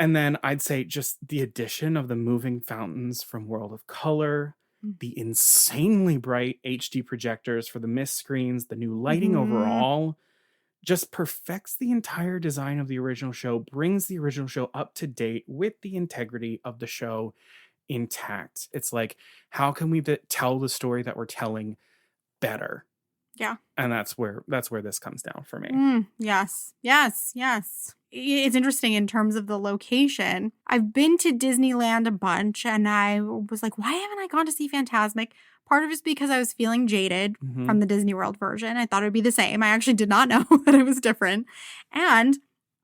And then I'd say just the addition of the moving fountains from World of Color, the insanely bright HD projectors for the mist screens, the new lighting overall, just perfects the entire design of the original show, brings the original show up to date with the integrity of the show intact. It's like, how can we tell the story that we're telling better? Yeah. And that's where this comes down for me. Yes. It's interesting in terms of the location. I've been to Disneyland a bunch and I was like, why haven't I gone to see Fantasmic? Part of it is because I was feeling jaded from the Disney World version. I thought it would be the same. I actually did not know that it was different. And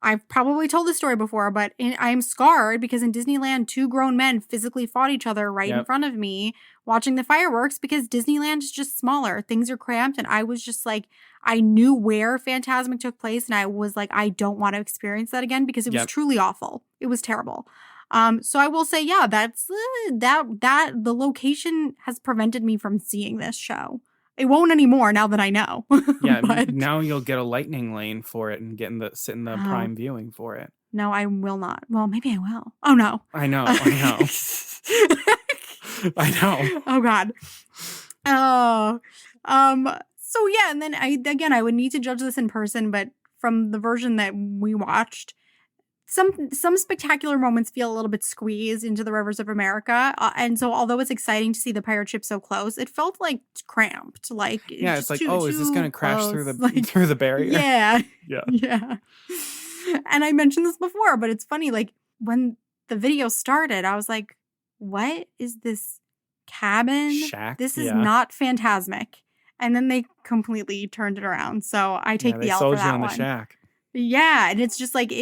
I've probably told this story before, but I'm scarred because in Disneyland, 2 grown men physically fought each other right in front of me watching the fireworks because Disneyland is just smaller. Things are cramped. And I was just like, I knew where Fantasmic took place. And I was like, I don't want to experience that again because it was truly awful. It was terrible. So I will say, yeah, that's that the location has prevented me from seeing this show. It won't anymore now that I know. Yeah, but now you'll get a lightning lane for it and sit in the prime viewing for it. No, I will not. Well, maybe I will. Oh no. I know. I know. Oh God. So yeah, and then I would need to judge this in person, but from the version that we watched, some spectacular moments feel a little bit squeezed into the rivers of America. And so although it's exciting to see the pirate ship so close, it felt like cramped. Like it's like, is this going to crash through the barrier? Yeah. Yeah. Yeah. And I mentioned this before, but it's funny. Like when the video started, I was like, what is this cabin? Shack? This is not Fantasmic. And then they completely turned it around. So I take the L for that one. They sold you on the shack. Yeah. And it's just like,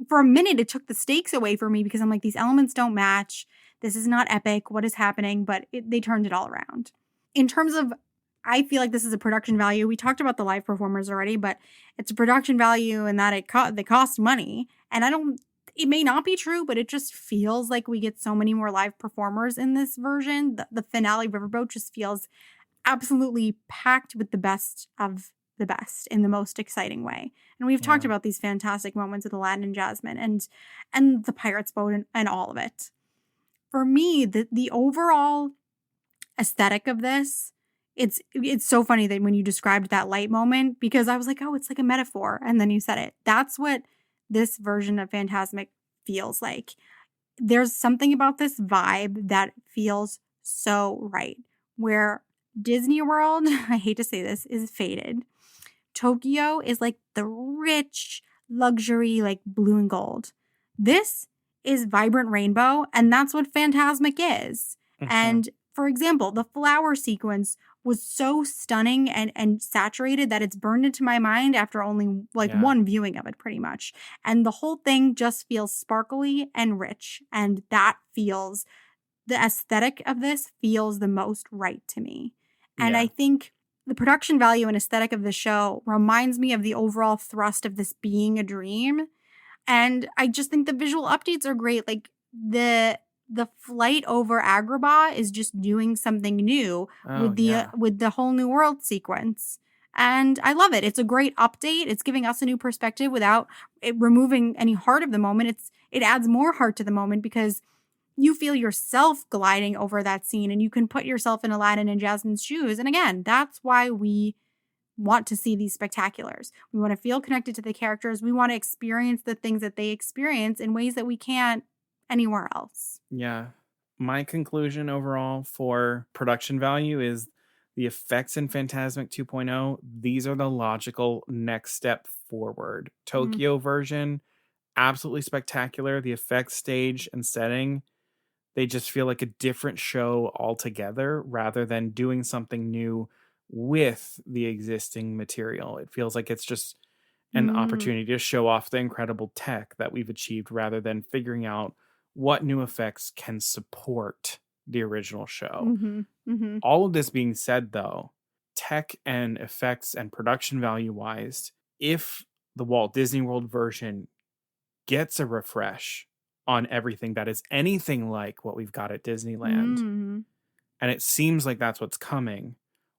for a minute, it took the stakes away from me because I'm like, these elements don't match. This is not epic. What is happening? But they turned it all around. In terms of, I feel like this is a production value. We talked about the live performers already, but it's a production value in that they cost money. And it may not be true, but it just feels like we get so many more live performers in this version. The finale Riverboat just feels absolutely packed with the best of the best in the most exciting way. And we've talked about these fantastic moments with Aladdin and Jasmine and the Pirate's Boat and all of it. For me, the overall aesthetic of this, it's so funny that when you described that light moment, because I was like, oh, it's like a metaphor. And then you said it. That's what this version of Fantasmic feels like. There's something about this vibe that feels so right. Where Disney World, I hate to say this, is faded. Tokyo is like the rich luxury, like blue and gold. This is vibrant rainbow, and that's what Fantasmic is. Mm-hmm. And for example, the flower sequence was so stunning and saturated that it's burned into my mind after only one viewing of it, pretty much. And the whole thing just feels sparkly and rich. And the aesthetic of this feels the most right to me. And I think the production value and aesthetic of the show reminds me of the overall thrust of this being a dream. And I just think the visual updates are great. Like the flight over Agrabah is just doing something new with the whole new world sequence. And I love it. It's a great update. It's giving us a new perspective without it removing any heart of the moment. It adds more heart to the moment because you feel yourself gliding over that scene and you can put yourself in Aladdin and Jasmine's shoes. And again, that's why we want to see these spectaculars. We want to feel connected to the characters. We want to experience the things that they experience in ways that we can't anywhere else. Yeah. My conclusion overall for production value is the effects in Fantasmic 2.0. These are the logical next step forward. Tokyo version, absolutely spectacular. The effects, stage, and setting, they just feel like a different show altogether rather than doing something new with the existing material. It feels like it's just an opportunity to show off the incredible tech that we've achieved rather than figuring out what new effects can support the original show. All of this being said, though, tech and effects and production value wise, if the Walt Disney World version gets a refresh on everything that is anything like what we've got at Disneyland, and it seems like that's what's coming,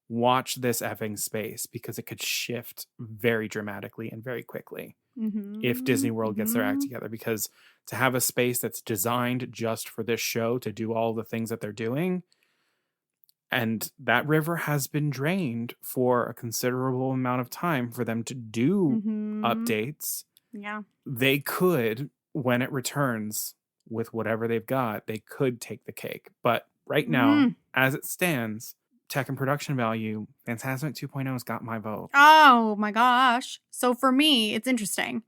watch this effing space because it could shift very dramatically and very quickly if Disney World gets their act together. Because to have a space that's designed just for this show to do all the things that they're doing, and that river has been drained for a considerable amount of time for them to do updates. Yeah. They could, when it returns with whatever they've got, they could take the cake. But right now, as it stands, tech and production value, Fantasmic 2.0 has got my vote. Oh my gosh. So for me, it's interesting.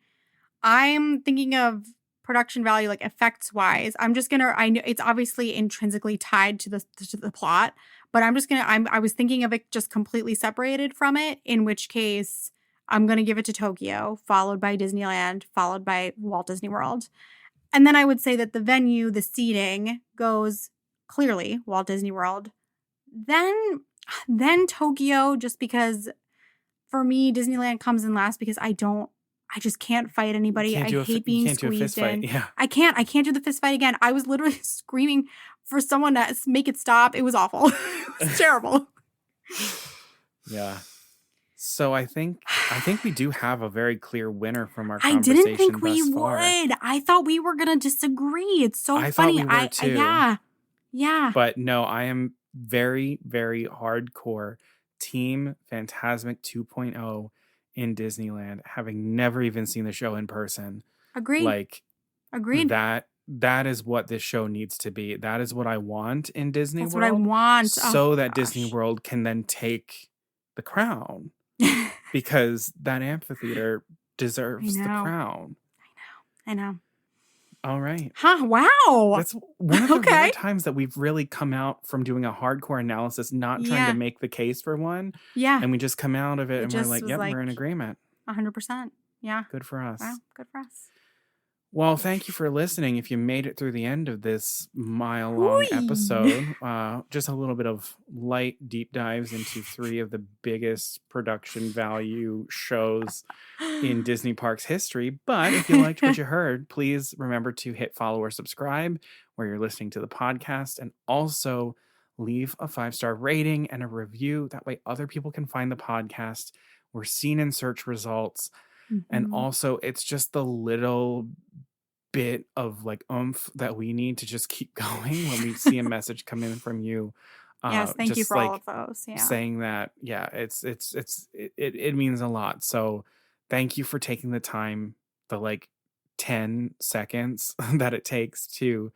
I'm thinking of production value, like effects wise. I know it's obviously intrinsically tied to the plot, but I was thinking of it just completely separated from it, in which case I'm going to give it to Tokyo, followed by Disneyland, followed by Walt Disney World. And then I would say that the venue, the seating goes clearly Walt Disney World. Then Tokyo, just because for me, Disneyland comes in last because I just can't fight anybody. I hate being squeezed in. Yeah. I can't do the fist fight again. I was literally screaming for someone to make it stop. It was awful. It was terrible. Yeah. So I think we do have a very clear winner from our I conversation didn't think we thus far. would. I thought we were going to disagree. It's so I funny. thought we were too. Yeah. But no, I am very, very hardcore Team Fantasmic 2.0 in Disneyland, having never even seen the show in person. Agreed. Agreed. That is what this show needs to be. That is what I want in Disney That's World. what I want. So that Disney World can then take the crown. Because that amphitheater deserves the crown. I know. All right. Huh, wow. That's one of the rare times that we've really come out from doing a hardcore analysis, not trying to make the case for one. Yeah. And we just come out of it and we're like, yep, we're in agreement. 100%. Yeah. Good for us. Wow, good for us. Well, thank you for listening. If you made it through the end of this mile-long episode, just a little bit of light deep dives into 3 of the biggest production value shows in Disney Parks history. But if you liked what you heard, please remember to hit follow or subscribe where you're listening to the podcast, and also leave a 5-star rating and a review. That way other people can find the podcast. We're seen in search results. And also, it's just the little bit of like oomph that we need to just keep going when we see a message come in from you. Yes, thank you for all of those. Yeah, saying that, it means a lot. So thank you for taking the time, the like 10 seconds that it takes to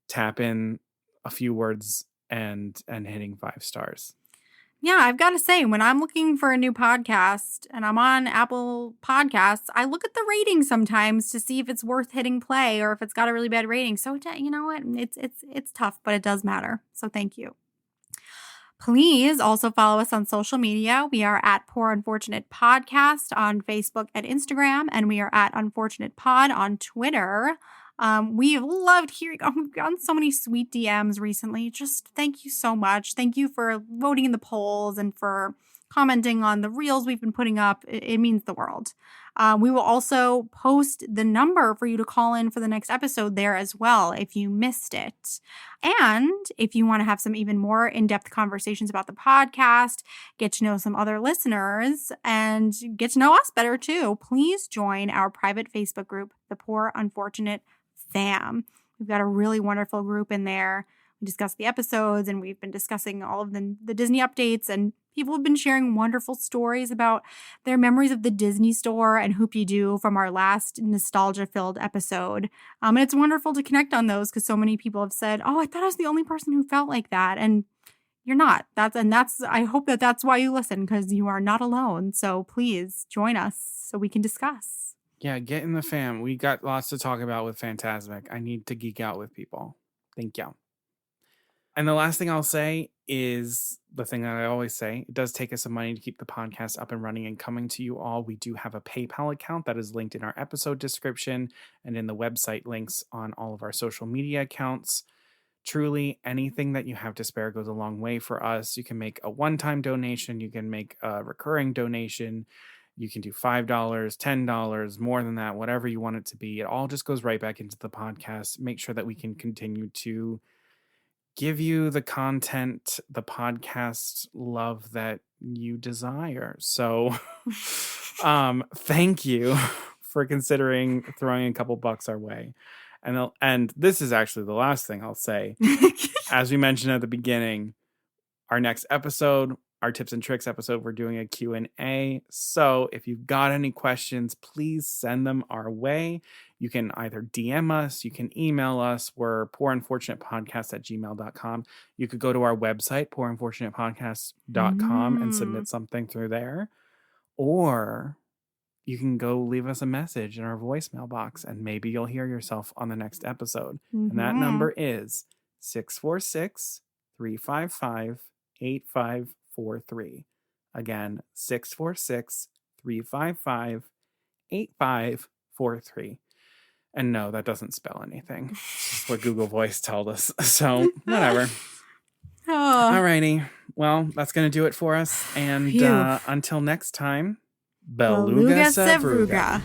tap in a few words and hitting 5 stars. Yeah, I've got to say, when I'm looking for a new podcast and I'm on Apple Podcasts, I look at the ratings sometimes to see if it's worth hitting play or if it's got a really bad rating. So you know what? It's tough, but it does matter. So thank you. Please also follow us on social media. We are at Poor Unfortunate Podcast on Facebook and Instagram, and we are at Unfortunate Pod on Twitter. We've loved hearing, we've gotten so many sweet DMs recently. Just thank you so much. Thank you for voting in the polls and for commenting on the reels we've been putting up. It means the world. We will also post the number for you to call in for the next episode there as well if you missed it. And if you want to have some even more in-depth conversations about the podcast, get to know some other listeners, and get to know us better too, please join our private Facebook group, The Poor Unfortunate Fam. We've got a really wonderful group in there. We discuss the episodes, and we've been discussing all of the Disney updates, and people have been sharing wonderful stories about their memories of the Disney store and Hoop-de-Doo from our last nostalgia-filled episode. And it's wonderful to connect on those because so many people have said, oh, I thought I was the only person who felt like that. And you're not. I hope that's why you listen, because you are not alone. So please join us so we can discuss. Yeah, get in the fam. We got lots to talk about with Fantasmic. I need to geek out with people. Thank you. And the last thing I'll say is the thing that I always say. It does take us some money to keep the podcast up and running and coming to you all. We do have a PayPal account that is linked in our episode description and in the website links on all of our social media accounts. Truly, anything that you have to spare goes a long way for us. You can make a one-time donation. You can make a recurring donation. You can do $5, $10, more than that, whatever you want it to be. It all just goes right back into the podcast. Make sure that we can continue to give you the content, the podcast love that you desire. So thank you for considering throwing a couple bucks our way. And this is actually the last thing I'll say. As we mentioned at the beginning, our next episode, our tips and tricks episode, we're doing a Q&A. So if you've got any questions, please send them our way. You can either DM us, you can email us. We're poorunfortunatepodcast@gmail.com. You could go to our website, poorunfortunatepodcast.com, and submit something through there. Or you can go leave us a message in our voicemail box, and maybe you'll hear yourself on the next episode. And that number is 646-355-8543. Again, 646 355-8543. And no, that doesn't spell anything. It's just what Google Voice told us. So, whatever. Alrighty. Well, that's going to do it for us. And until next time, Beluga Sevruga.